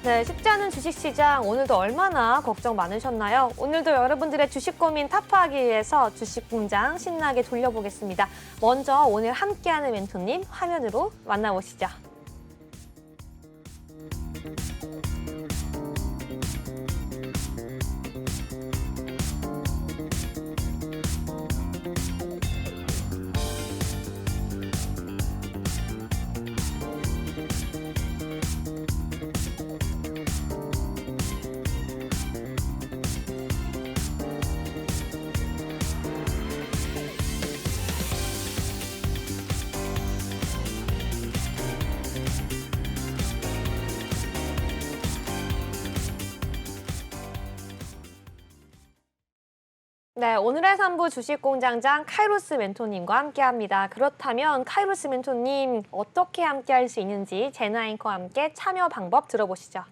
네, 쉽지 않은 주식시장 오늘도 얼마나 걱정 많으셨나요? 오늘도 여러분들의 주식 고민 타파하기 위해서 주식공장 신나게 돌려보겠습니다. 먼저 오늘 함께하는 멘토님 화면으로 만나보시죠. 네, 오늘의 3부 주식공장장 카이로스 멘토님과 함께합니다. 그렇다면 카이로스 멘토님 어떻게 함께할 수 있는지 제나 앵커와 함께 참여 방법 들어보시죠.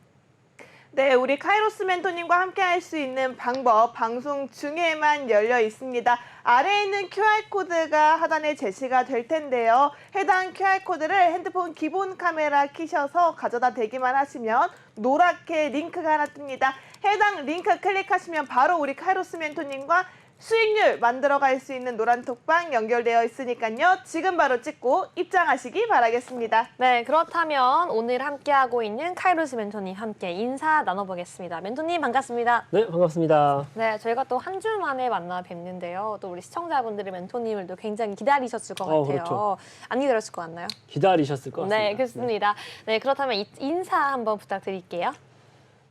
네, 우리 카이로스 멘토님과 함께할 수 있는 방법 방송 중에만 열려 있습니다. 아래에 있는 QR코드가 하단에 제시가 될 텐데요. 해당 QR코드를 핸드폰 기본 카메라 켜셔서 가져다 대기만 하시면 노랗게 링크가 하나 뜹니다. 해당 링크 클릭하시면 바로 우리 카이로스 멘토님과 수익률 만들어갈 수 있는 노란 톡방 연결되어 있으니까요. 지금 바로 찍고 입장하시기 바라겠습니다. 네, 그렇다면 오늘 함께하고 있는 카이로스 멘토님 함께 인사 나눠보겠습니다. 멘토님 반갑습니다. 네, 반갑습니다. 네, 저희가 또 한 주 만에 만나 뵙는데요. 또 우리 시청자분들이 멘토님을 또 굉장히 기다리셨을 것 같아요. 그렇죠. 안 기다렸을 것 같나요? 기다리셨을 것 같습니다. 네, 그렇습니다. 네, 그렇다면 인사 한번 부탁드릴게요.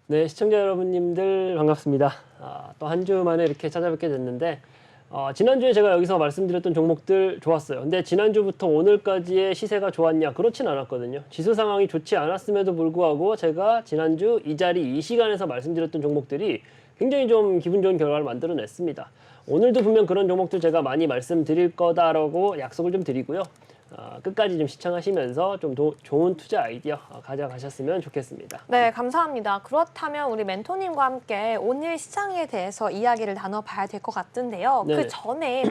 네, 시청자 여러분님들 반갑습니다. 또 한 주 만에 이렇게 찾아뵙게 됐는데 지난주에 제가 여기서 말씀드렸던 종목들 좋았어요. 근데 지난주부터 오늘까지의 시세가 좋았냐? 그렇진 않았거든요. 지수 상황이 좋지 않았음에도 불구하고 제가 지난주 이 자리 이 시간에서 말씀드렸던 종목들이 굉장히 좀 기분 좋은 결과를 만들어냈습니다. 오늘도 분명 그런 종목들 제가 많이 말씀드릴 거다라고 약속을 좀 드리고요. 끝까지 좀 시청하시면서 좀 좋은 투자 아이디어 가져가셨으면 좋겠습니다. 네, 감사합니다. 그렇다면 우리 멘토님과 함께 오늘 시장에 대해서 이야기를 나눠봐야 될 것 같은데요. 네네. 그 전에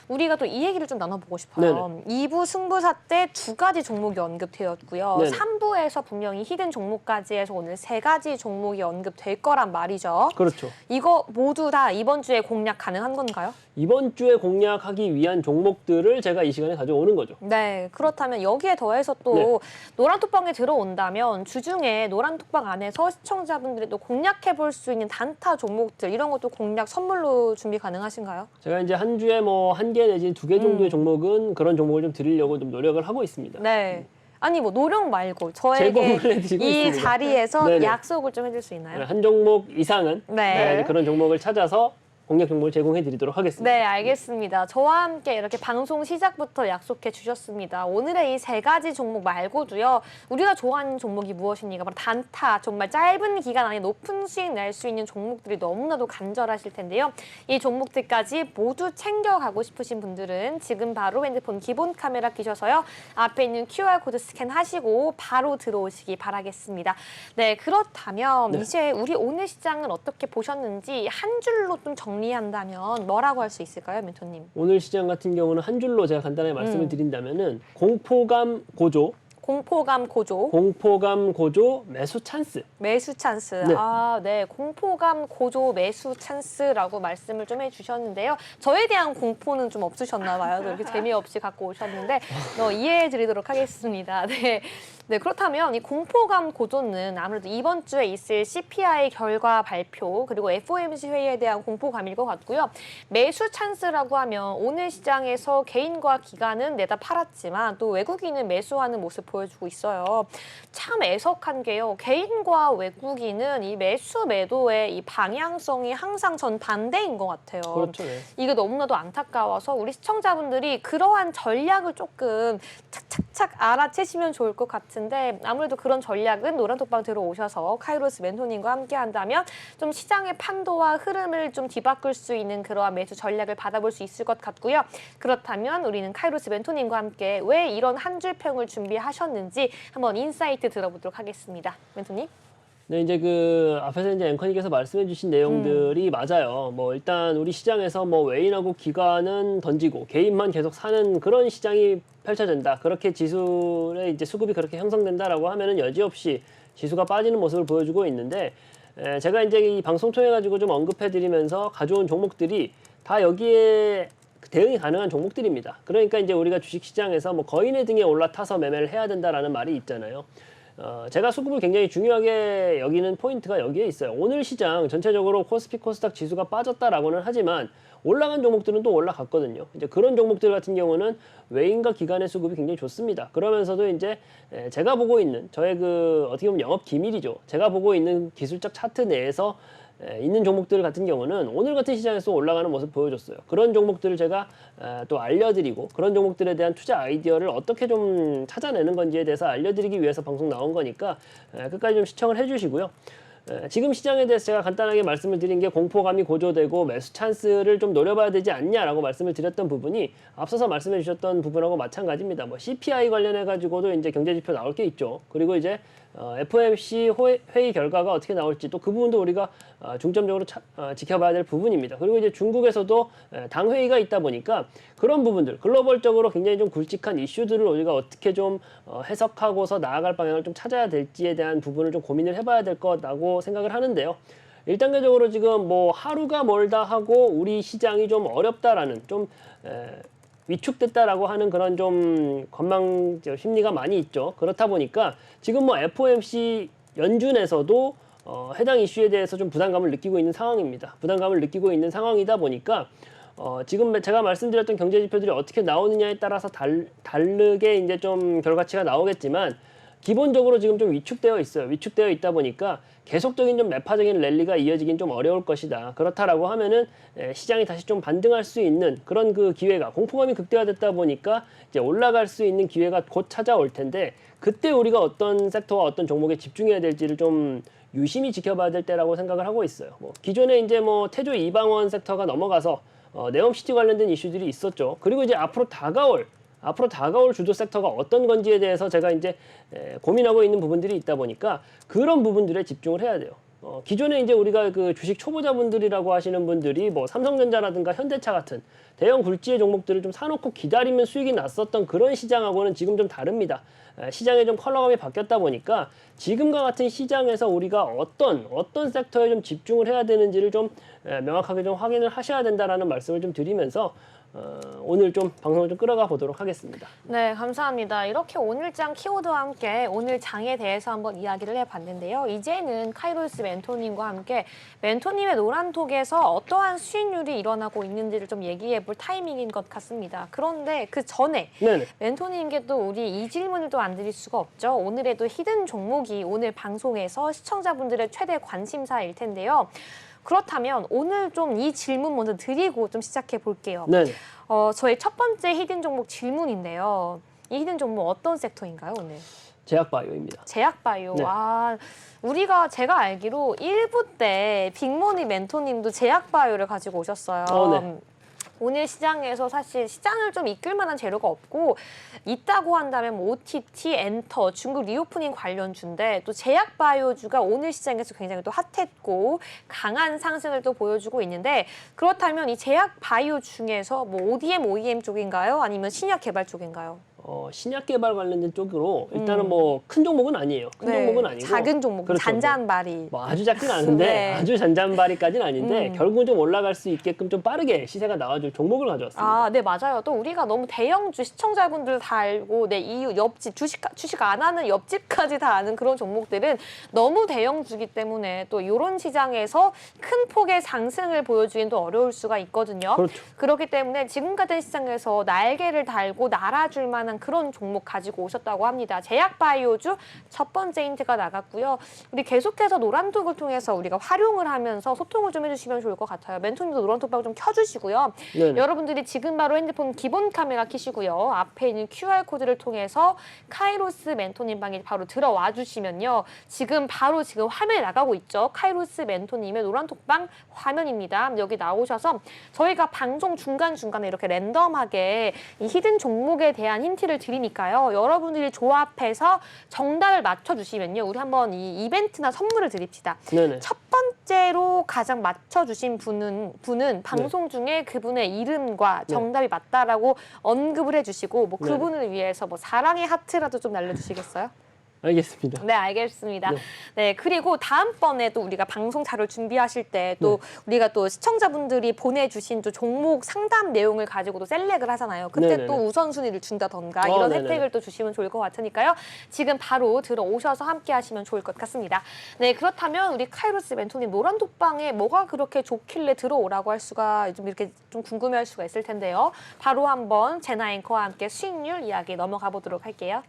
우리가 또 이 얘기를 좀 나눠보고 싶어요. 네네. 2부 승부사 때 2가지 종목이 언급되었고요. 네네. 3부에서 분명히 히든 종목까지 해서 오늘 3가지 종목이 언급될 거란 말이죠. 그렇죠. 이거 모두 다 이번 주에 공략 가능한 건가요? 이번 주에 공략하기 위한 종목들을 제가 이 시간에 가져오는 거죠. 네, 그렇다면 여기에 더해서 또 네. 노란톡방에 들어온다면 주중에 노란톡방 안에서 시청자분들이 또 공략해볼 수 있는 단타 종목들 이런 것도 공략 선물로 준비 가능하신가요? 제가 이제 한 주에 뭐 1개 내지 2개 정도의 종목은 그런 종목을 좀 드리려고 좀 노력을 하고 있습니다. 네. 아니 뭐 노력 말고 제공을 저에게 해드리고 이 있습니다. 자리에서 네네. 약속을 좀 해줄 수 있나요? 한 종목 이상은 네. 제가 이제 그런 종목을 찾아서 공략 종목을 제공해 드리도록 하겠습니다. 네, 알겠습니다. 저와 함께 이렇게 방송 시작부터 약속해 주셨습니다. 오늘의 이 3가지 종목 말고도요. 우리가 좋아하는 종목이 무엇입니까? 바로 단타, 정말 짧은 기간 안에 높은 수익 낼 수 있는 종목들이 너무나도 간절하실 텐데요. 이 종목들까지 모두 챙겨가고 싶으신 분들은 지금 바로 핸드폰 기본 카메라 켜셔서요. 앞에 있는 QR코드 스캔하시고 바로 들어오시기 바라겠습니다. 네, 그렇다면 네. 이제 우리 오늘 시장은 어떻게 보셨는지 한 줄로 좀 정리한다면 뭐라고 할 수 있을까요, 멘토님? 오늘 시장 같은 경우는 한 줄로 제가 간단하게 말씀을 드린다면은 공포감 고조, 공포감 고조, 공포감 고조, 매수 찬스. 매수 찬스. 네. 아, 네. 공포감 고조 매수 찬스라고 말씀을 좀 해주셨는데요. 저에 대한 공포는 좀 없으셨나 봐요. 이렇게 재미없이 갖고 오셨는데 이해해 드리도록 하겠습니다. 네. 네, 그렇다면 이 공포감 고조는 아무래도 이번 주에 있을 CPI 결과 발표 그리고 FOMC 회의에 대한 공포감일 것 같고요. 매수 찬스라고 하면 오늘 시장에서 개인과 기관은 내다 팔았지만 또 외국인은 매수하는 모습 보여주고 있어요. 참 애석한 게요. 개인과 외국인은 이 매수 매도의 이 방향성이 항상 전 반대인 것 같아요. 그렇죠. 네. 이게 너무나도 안타까워서 우리 시청자분들이 그러한 전략을 조금 착착착 알아채시면 좋을 것 같은데 아무래도 그런 전략은 노란톡방 들어오셔서 카이로스 멘토님과 함께 한다면 좀 시장의 판도와 흐름을 좀 뒤바꿀 수 있는 그러한 매수 전략을 받아볼 수 있을 것 같고요. 그렇다면 우리는 카이로스 멘토님과 함께 왜 이런 한 줄 평을 준비하셨는지 한번 인사이트 들어보도록 하겠습니다. 멘토님. 네, 이제 그 앞에서 이제 앵커님께서 말씀해주신 내용들이 맞아요. 뭐 일단 우리 시장에서 뭐 외인하고 기관은 던지고 개인만 계속 사는 그런 시장이 펼쳐진다. 그렇게 지수의 이제 수급이 그렇게 형성된다라고 하면은 여지없이 지수가 빠지는 모습을 보여주고 있는데 제가 이제 이 방송 통해 가지고 좀 언급해드리면서 가져온 종목들이 다 여기에 대응이 가능한 종목들입니다. 그러니까 이제 우리가 주식시장에서 뭐 거인의 등에 올라타서 매매를 해야 된다라는 말이 있잖아요. 제가 수급을 굉장히 중요하게 여기는 포인트가 여기에 있어요. 오늘 시장 전체적으로 코스피 코스닥 지수가 빠졌다라고는 하지만 올라간 종목들은 또 올라갔거든요. 이제 그런 종목들 같은 경우는 외인과 기관의 수급이 굉장히 좋습니다. 그러면서도 이제 제가 보고 있는 저의 그 어떻게 보면 영업 기밀이죠. 제가 보고 있는 기술적 차트 내에서 있는 종목들 같은 경우는 오늘 같은 시장에서 올라가는 모습 보여줬어요. 그런 종목들을 제가 또 알려드리고 그런 종목들에 대한 투자 아이디어를 어떻게 좀 찾아내는 건지에 대해서 알려드리기 위해서 방송 나온 거니까 끝까지 좀 시청을 해주시고요. 지금 시장에 대해서 제가 간단하게 말씀을 드린 게 공포감이 고조되고 매수 찬스를 좀 노려봐야 되지 않냐라고 말씀을 드렸던 부분이 앞서서 말씀해 주셨던 부분하고 마찬가지입니다. 뭐 CPI 관련해 가지고도 이제 경제지표 나올 게 있죠. 그리고 이제 FOMC 회의 결과가 어떻게 나올지 또 그 부분도 우리가 중점적으로 지켜봐야 될 부분입니다. 그리고 이제 중국에서도 당 회의가 있다 보니까 그런 부분들 글로벌적으로 굉장히 좀 굵직한 이슈들을 우리가 어떻게 좀 해석하고서 나아갈 방향을 좀 찾아야 될지에 대한 부분을 좀 고민을 해봐야 될 거라고 생각을 하는데요. 1단계적으로 지금 뭐 하루가 멀다 하고 우리 시장이 좀 어렵다라는 좀 위축됐다라고 하는 그런 좀 관망 심리가 많이 있죠. 그렇다 보니까 지금 뭐 FOMC 연준에서도 해당 이슈에 대해서 좀 부담감을 느끼고 있는 상황입니다. 부담감을 느끼고 있는 상황이다 보니까 지금 제가 말씀드렸던 경제 지표들이 어떻게 나오느냐에 따라서 다르게 이제 좀 결과치가 나오겠지만 기본적으로 지금 좀 위축되어 있어요. 위축되어 있다 보니까 계속적인 좀 매파적인 랠리가 이어지긴 좀 어려울 것이다. 그렇다라고 하면은 시장이 다시 좀 반등할 수 있는 그런 그 기회가 공포감이 극대화됐다 보니까 이제 올라갈 수 있는 기회가 곧 찾아올 텐데 그때 우리가 어떤 섹터와 어떤 종목에 집중해야 될지를 좀 유심히 지켜봐야 될 때라고 생각을 하고 있어요. 뭐 기존에 이제 뭐 태조 이방원 섹터가 넘어가서 네옴시티 관련된 이슈들이 있었죠. 그리고 이제 앞으로 다가올 주도 섹터가 어떤 건지에 대해서 제가 이제 고민하고 있는 부분들이 있다 보니까 그런 부분들에 집중을 해야 돼요. 기존에 이제 우리가 그 주식 초보자분들이라고 하시는 분들이 뭐 삼성전자라든가 현대차 같은 대형 굴지의 종목들을 좀 사놓고 기다리면 수익이 났었던 그런 시장하고는 지금 좀 다릅니다. 시장에 좀 컬러감이 바뀌었다 보니까 지금과 같은 시장에서 우리가 어떤 섹터에 좀 집중을 해야 되는지를 좀 명확하게 좀 확인을 하셔야 된다라는 말씀을 좀 드리면서 오늘 좀 방송을 좀 끌어가 보도록 하겠습니다. 네, 감사합니다. 이렇게 오늘장 키워드와 함께 오늘 장에 대해서 한번 이야기를 해봤는데요. 이제는 카이로스 멘토님과 함께 멘토님의 노란톡에서 어떠한 수익률이 일어나고 있는지를 좀 얘기해볼 타이밍인 것 같습니다. 그런데 그 전에 네네. 멘토님께 또 우리 이 질문을 또 안 드릴 수가 없죠. 오늘에도 히든 종목이 오늘 방송에서 시청자분들의 최대 관심사일 텐데요. 그렇다면 오늘 좀 이 질문 먼저 드리고 좀 시작해 볼게요. 네. 저의 첫 번째 히든 종목 질문인데요. 이 히든 종목 어떤 섹터인가요, 오늘? 제약바이오입니다. 제약바이오. 네. 제가 알기로 1부 때 빅머니 멘토님도 제약바이오를 가지고 오셨어요. 네. 오늘 시장에서 사실 시장을 좀 이끌 만한 재료가 없고 있다고 한다면 뭐 OTT, 엔터, 중국 리오프닝 관련주인데 또 제약바이오주가 오늘 시장에서 굉장히 또 핫했고 강한 상승을 또 보여주고 있는데 그렇다면 이 제약바이오 중에서 뭐 ODM 쪽인가요? 아니면 신약 개발 쪽인가요? 신약 개발 관련된 쪽으로 일단은 뭐 큰 종목은 아니에요. 큰 종목은 아니고 작은 종목, 그렇죠. 잔잔바리. 뭐 아주 작진 않은데 네. 아주 잔잔바리까지는 아닌데 결국은 좀 올라갈 수 있게끔 좀 빠르게 시세가 나와줄 종목을 가져왔습니다. 네, 맞아요. 또 우리가 너무 대형주 시청자분들 다 알고 이 옆집 주식 안 하는 옆집까지 다 아는 그런 종목들은 너무 대형주기 때문에 또 이런 시장에서 큰 폭의 상승을 보여주긴 또 어려울 수가 있거든요. 그렇죠. 그렇기 때문에 지금 같은 시장에서 날개를 달고 날아줄 만한 그런 종목 가지고 오셨다고 합니다. 제약바이오주 첫 번째 힌트가 나갔고요. 우리 계속해서 노란톡을 통해서 우리가 활용을 하면서 소통을 좀 해주시면 좋을 것 같아요. 멘토님도 노란톡방 좀 켜주시고요. 네네. 여러분들이 지금 바로 핸드폰 기본 카메라 켜시고요. 앞에 있는 QR코드를 통해서 카이로스 멘토님 방에 바로 들어와 주시면요. 지금 화면에 나가고 있죠. 카이로스 멘토님의 노란톡방 화면입니다. 여기 나오셔서 저희가 방송 중간중간에 이렇게 랜덤하게 이 히든 종목에 대한 힌트를 드리니까요. 여러분들이 조합해서 정답을 맞춰주시면요. 우리 한번 이 이벤트나 선물을 드립시다. 네네. 첫 번째로 가장 맞춰주신 분은 방송 중에 그분의 이름과 정답이 맞다라고 언급을 해주시고 뭐 그분을 위해서 뭐 사랑의 하트라도 좀 날려주시겠어요? 알겠습니다. 네, 알겠습니다. 네. 네, 그리고 다음번에도 우리가 방송 자료를 준비하실 때 또 우리가 또 시청자분들이 보내주신 또 종목 상담 내용을 가지고도 셀렉을 하잖아요. 그때 네네네. 또 우선순위를 준다던가 이런 네네네. 혜택을 또 주시면 좋을 것 같으니까요. 지금 바로 들어오셔서 함께 하시면 좋을 것 같습니다. 네, 그렇다면 우리 카이로스 멘토님 노란독방에 뭐가 그렇게 좋길래 들어오라고 할 수가 좀 이렇게 좀 궁금해할 수가 있을 텐데요. 바로 한번 제나 앵커와 함께 수익률 이야기 넘어가 보도록 할게요.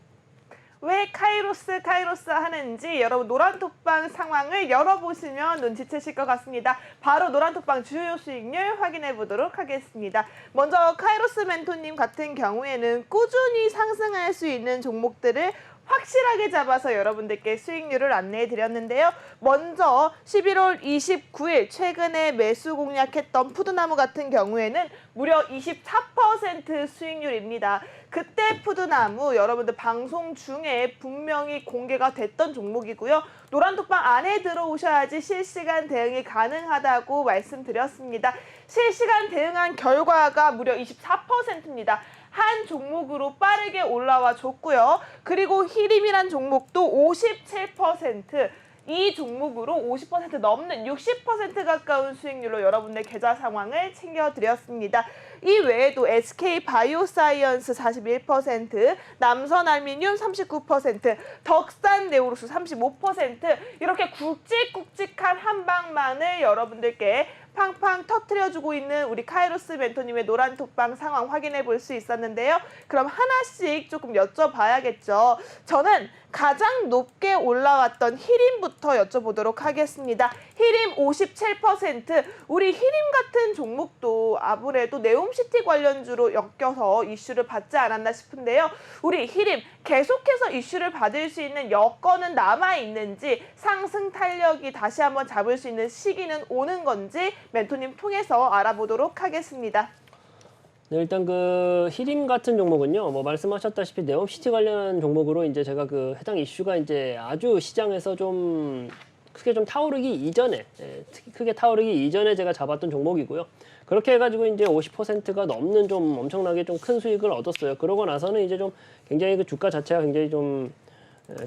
왜 카이로스 하는지 여러분 노란톡방 상황을 열어보시면 눈치채실 것 같습니다. 바로 노란톡방 주요 수익률 확인해 보도록 하겠습니다. 먼저 카이로스 멘토님 같은 경우에는 꾸준히 상승할 수 있는 종목들을 확실하게 잡아서 여러분들께 수익률을 안내해 드렸는데요. 먼저 11월 29일 최근에 매수 공략했던 푸드나무 같은 경우에는 무려 24% 수익률입니다. 그때 푸드나무 여러분들 방송 중에 분명히 공개가 됐던 종목이고요. 노란톡방 안에 들어오셔야지 실시간 대응이 가능하다고 말씀드렸습니다. 실시간 대응한 결과가 무려 24%입니다. 한 종목으로 빠르게 올라와 줬고요. 그리고 히림이란 종목도 57%, 이 종목으로 50% 넘는 60% 가까운 수익률로 여러분들 계좌 상황을 챙겨드렸습니다. 이 외에도 SK 바이오사이언스 41%, 남선알미늄 39%, 덕산 네오로스 35% 이렇게 굵직굵직한 한 방만을 여러분들께 팡팡 터트려주고 있는 우리 카이로스 멘토님의 노란톡방 상황 확인해 볼 수 있었는데요. 그럼 하나씩 조금 여쭤봐야겠죠. 저는 가장 높게 올라왔던 히림부터 여쭤보도록 하겠습니다. 히림 57%, 우리 히림 같은 종목도 아무래도 네옴시티 관련주로 엮여서 이슈를 받지 않았나 싶은데요. 우리 히림 계속해서 이슈를 받을 수 있는 여건은 남아있는지, 상승 탄력이 다시 한번 잡을 수 있는 시기는 오는 건지 멘토님 통해서 알아보도록 하겠습니다. 네, 일단 그 히림 같은 종목은요, 뭐 말씀하셨다시피 네옴시티 관련 종목으로 이제 제가 그 해당 이슈가 이제 아주 시장에서 좀 크게 좀 타오르기 이전에, 크게 타오르기 이전에 제가 잡았던 종목이고요. 그렇게 해가지고 이제 50%가 넘는 좀 엄청나게 좀 큰 수익을 얻었어요. 그러고 나서는 이제 좀 굉장히 그 주가 자체가 굉장히 좀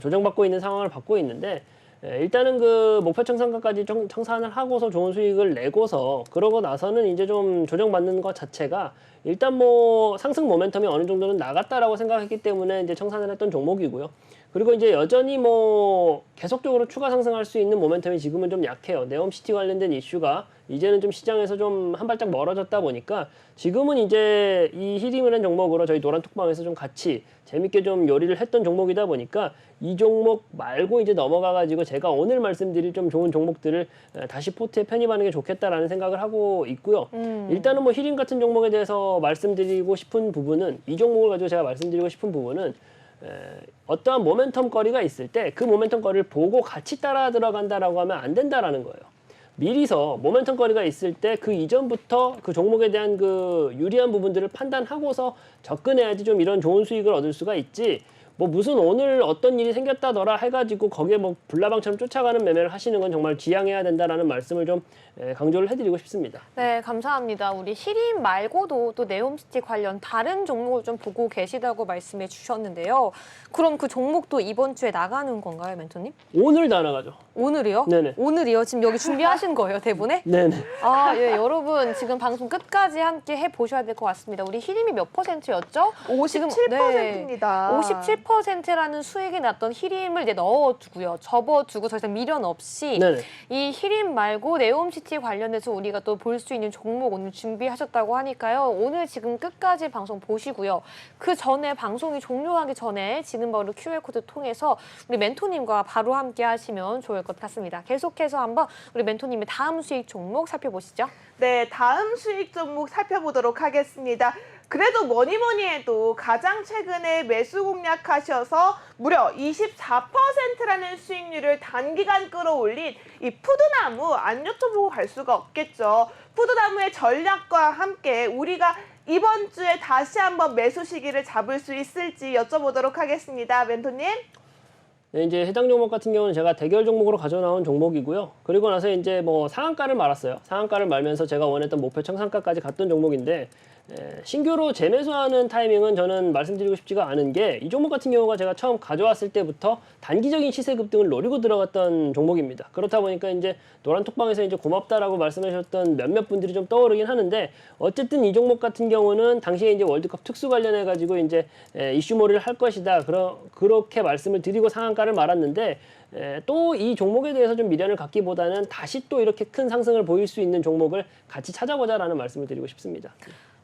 조정받고 있는 상황을 받고 있는데, 일단은 그 목표 청산가까지 좀 청산을 하고서 좋은 수익을 내고서 그러고 나서는 이제 좀 조정받는 것 자체가 일단 뭐 상승 모멘텀이 어느 정도는 나갔다라고 생각했기 때문에 이제 청산을 했던 종목이고요. 그리고 이제 여전히 뭐 계속적으로 추가 상승할 수 있는 모멘텀이 지금은 좀 약해요. 네옴시티 관련된 이슈가 이제는 좀 시장에서 좀 한 발짝 멀어졌다 보니까 지금은 이제 이 히림이라는 종목으로 저희 노란톡방에서 좀 같이 재밌게 좀 요리를 했던 종목이다 보니까 이 종목 말고 이제 넘어가가지고 제가 오늘 말씀드릴 좀 좋은 종목들을 다시 포트에 편입하는 게 좋겠다라는 생각을 하고 있고요. 일단은 뭐 히림 같은 종목에 대해서 말씀드리고 싶은 부분은, 이 종목을 가지고 제가 말씀드리고 싶은 부분은 어떠한 모멘텀 거리가 있을 때 그 모멘텀 거리를 보고 같이 따라 들어간다라고 하면 안 된다라는 거예요. 미리서 모멘텀 거리가 있을 때 그 이전부터 그 종목에 대한 그 유리한 부분들을 판단하고서 접근해야지 좀 이런 좋은 수익을 얻을 수가 있지, 뭐 무슨 오늘 어떤 일이 생겼다더라 해가지고 거기에 뭐 불나방처럼 쫓아가는 매매를 하시는 건 정말 지양해야 된다라는 말씀을 좀 강조를 해드리고 싶습니다. 네, 감사합니다. 우리 히림 말고도 또 네옴시티 관련 다른 종목을 좀 보고 계시다고 말씀해 주셨는데요. 그럼 그 종목도 이번 주에 나가는 건가요, 멘토님? 오늘 다 나가죠. 오늘이요? 네네. 오늘이요? 지금 여기 준비하신 거예요, 대본에? 네네. 아, 예, 여러분 지금 방송 끝까지 함께 해보셔야 될 것 같습니다. 우리 히림이 몇 %였죠? 57%입니다. 57%라는 수익이 났던 히림을 이제 넣어두고요. 접어두고 더 이상 미련 없이 네네. 이 히림 말고 네옴시티 관련해서 우리가 또 볼 수 있는 종목 오늘 준비하셨다고 하니까요. 오늘 지금 끝까지 방송 보시고요. 그 전에 방송이 종료하기 전에 지금 바로 QR코드 통해서 우리 멘토님과 바로 함께 하시면 좋을 것 같습니다. 계속해서 한번 우리 멘토님의 다음 수익 종목 살펴보시죠. 네, 다음 수익 종목 살펴보도록 하겠습니다. 그래도 뭐니 해도 가장 최근에 매수 공략하셔서 무려 24%라는 수익률을 단기간 끌어올린 이 푸드나무 안 여쭤보고 갈 수가 없겠죠. 푸드나무의 전략과 함께 우리가 이번 주에 다시 한번 매수 시기를 잡을 수 있을지 여쭤보도록 하겠습니다. 멘토님. 네, 이제 해당 종목 같은 경우는 제가 대결 종목으로 가져나온 종목이고요. 그리고 나서 이제 뭐 상한가를 말았어요. 상한가를 말면서 제가 원했던 목표 청산가까지 갔던 종목인데, 신규로 재매수하는 타이밍은 저는 말씀드리고 싶지가 않은 게 이 종목 같은 경우가 제가 처음 가져왔을 때부터 단기적인 시세 급등을 노리고 들어갔던 종목입니다. 그렇다 보니까 이제 노란톡방에서 이제 고맙다라고 말씀하셨던 몇몇 분들이 좀 떠오르긴 하는데 어쨌든 이 종목 같은 경우는 당시에 이제 월드컵 특수 관련해 가지고 이제 이슈몰이를 할 것이다. 그렇게 말씀을 드리고 상한가를 말았는데 또 이 종목에 대해서 좀 미련을 갖기보다는 다시 또 이렇게 큰 상승을 보일 수 있는 종목을 같이 찾아보자라는 말씀을 드리고 싶습니다.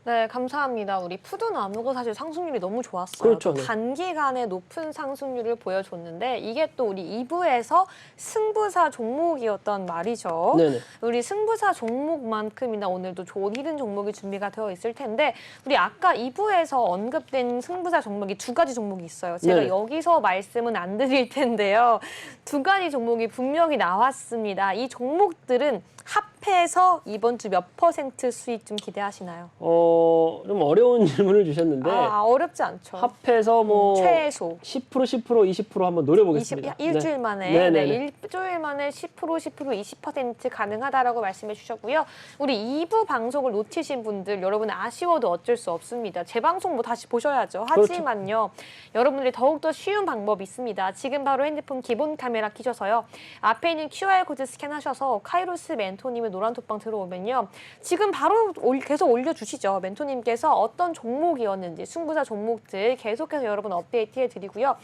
네, 감사합니다. 우리 푸드나무가 사실 상승률이 너무 좋았어요. 그렇죠. 네. 단기간에 높은 상승률을 보여줬는데 이게 또 우리 2부에서 승부사 종목이었단 말이죠. 네네. 우리 승부사 종목만큼이나 오늘도 좋은 히든 종목이 준비가 되어 있을 텐데 우리 아까 2부에서 언급된 승부사 종목이 두 가지 종목이 있어요. 제가 네네. 여기서 말씀은 안 드릴 텐데요. 두 가지 종목이 분명히 나왔습니다. 이 종목들은 합해서 이번 주 몇 % 수익 좀 기대하시나요? 좀 어려운 질문을 주셨는데 어렵지 않죠. 합해서 뭐 최소 10%, 20% 한번 노려보겠습니다. 일주일 만에 네네네. 일주일 만에 10%, 20% 가능하다라고 말씀해 주셨고요. 우리 2부 방송을 놓치신 분들 여러분 아쉬워도 어쩔 수 없습니다. 제 방송 뭐 다시 보셔야죠. 하지만요. 여러분들이 더욱더 쉬운 방법이 있습니다. 지금 바로 핸드폰 기본 카메라 켜셔서요. 앞에 있는 QR코드 스캔하셔서 카이로스 멘토님의 노란톡방 들어오면요. 지금 바로 계속 올려주시죠. 멘토님께서 어떤 종목이었는지 승부사 종목들 계속해서 여러분 업데이트해 드리고요.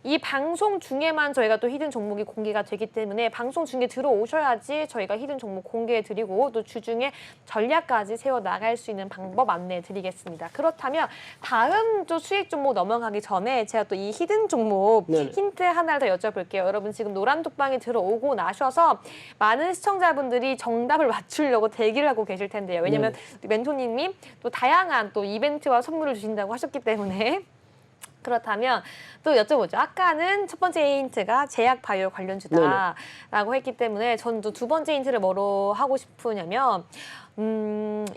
이 방송 중에만 저희가 또 히든 종목이 공개가 되기 때문에 방송 중에 들어오셔야지 저희가 히든 종목 공개해 드리고 또 주중에 전략까지 세워 나갈 수 있는 방법 안내해 드리겠습니다. 그렇다면 다음 또 수익 종목 넘어가기 전에 제가 또 이 히든 종목 네네. 힌트 하나를 더 여쭤볼게요. 여러분 지금 노란톡방에 들어오고 나셔서 많은 시청자분들이 정답을 맞추려고 대기를 하고 계실 텐데요. 왜냐면 멘토님이 또 다양한 또 이벤트와 선물을 주신다고 하셨기 때문에 그렇다면 또 여쭤보죠. 아까는 첫 번째 힌트가 제약 바이오 관련주다라고 했기 때문에 전 또 두 번째 힌트를 뭐로 하고 싶으냐면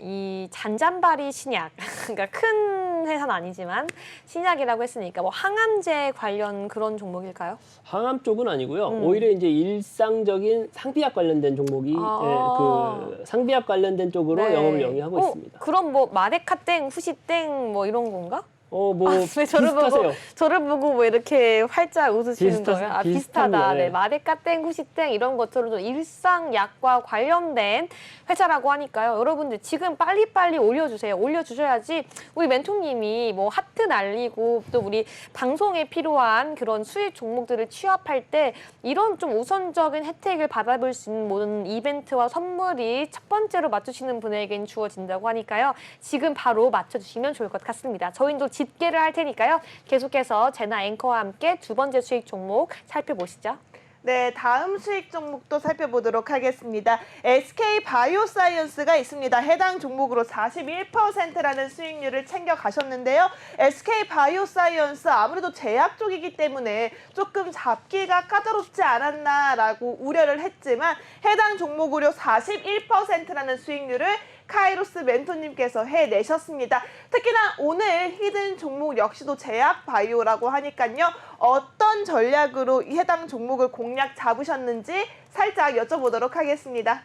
이 잔잔바리 신약, 그러니까 큰 회사는 아니지만 신약이라고 했으니까 뭐 항암제 관련 그런 종목일까요? 항암 쪽은 아니고요. 오히려 이제 일상적인 상비약 관련된 종목이 그 상비약 관련된 쪽으로 영업을 영위하고 있습니다. 그럼 뭐 마데카땡, 후시땡 뭐 이런 건가? 뭐 왜 비슷하세요. 저를 보고 뭐 이렇게 활짝 웃으시는 거예요? 비슷하다. 비슷합니다. 네, 마데카땡, 후시땡 이런 것처럼 좀 일상약과 관련된 회사라고 하니까요. 여러분들 지금 빨리빨리 올려주세요. 올려주셔야지 우리 멘토님이 뭐 하트 날리고 또 우리 방송에 필요한 그런 수익 종목들을 취합할 때 이런 좀 우선적인 혜택을 받아볼 수 있는 모든 이벤트와 선물이 첫 번째로 맞추시는 분에겐 주어진다고 하니까요. 지금 바로 맞춰주시면 좋을 것 같습니다. 저희도 집계를 할 테니까요. 계속해서 제나 앵커와 함께 두 번째 수익 종목 살펴보시죠. 네, 다음 수익 종목도 살펴보도록 하겠습니다. SK 바이오사이언스가 있습니다. 해당 종목으로 41%라는 수익률을 챙겨가셨는데요. SK 바이오사이언스 아무래도 제약 쪽이기 때문에 조금 잡기가 까다롭지 않았나라고 우려를 했지만 해당 종목으로 41%라는 수익률을 카이로스 멘토님께서 해내셨습니다. 특히나 오늘 히든 종목 역시도 제약 바이오라고 하니까요. 어떤 전략으로 이 해당 종목을 공략 잡으셨는지 살짝 여쭤보도록 하겠습니다.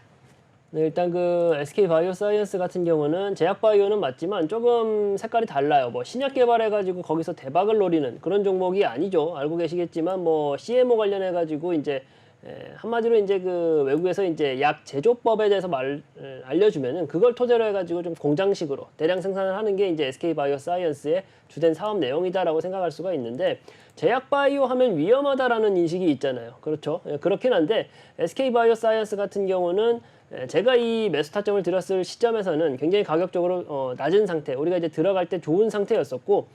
네, 일단 그 SK 바이오사이언스 같은 경우는 제약 바이오는 맞지만 조금 색깔이 달라요. 뭐 신약 개발해가지고 거기서 대박을 노리는 그런 종목이 아니죠. 알고 계시겠지만 뭐 CMO 관련해가지고 이제 한마디로 이제 그 외국에서 이제 약 제조법에 대해서 알려주면은 그걸 토대로 해가지고 좀 공장식으로 대량 생산을 하는 게 이제 SK 바이오사이언스의 주된 사업 내용이다라고 생각할 수가 있는데 제약 바이오 하면 위험하다라는 인식이 있잖아요. 그렇죠? 그렇긴 한데 SK 바이오사이언스 같은 경우는 제가 이 매수 타점을 들었을 시점에서는 굉장히 가격적으로 낮은 상태, 우리가 이제 들어갈 때 좋은 상태였었고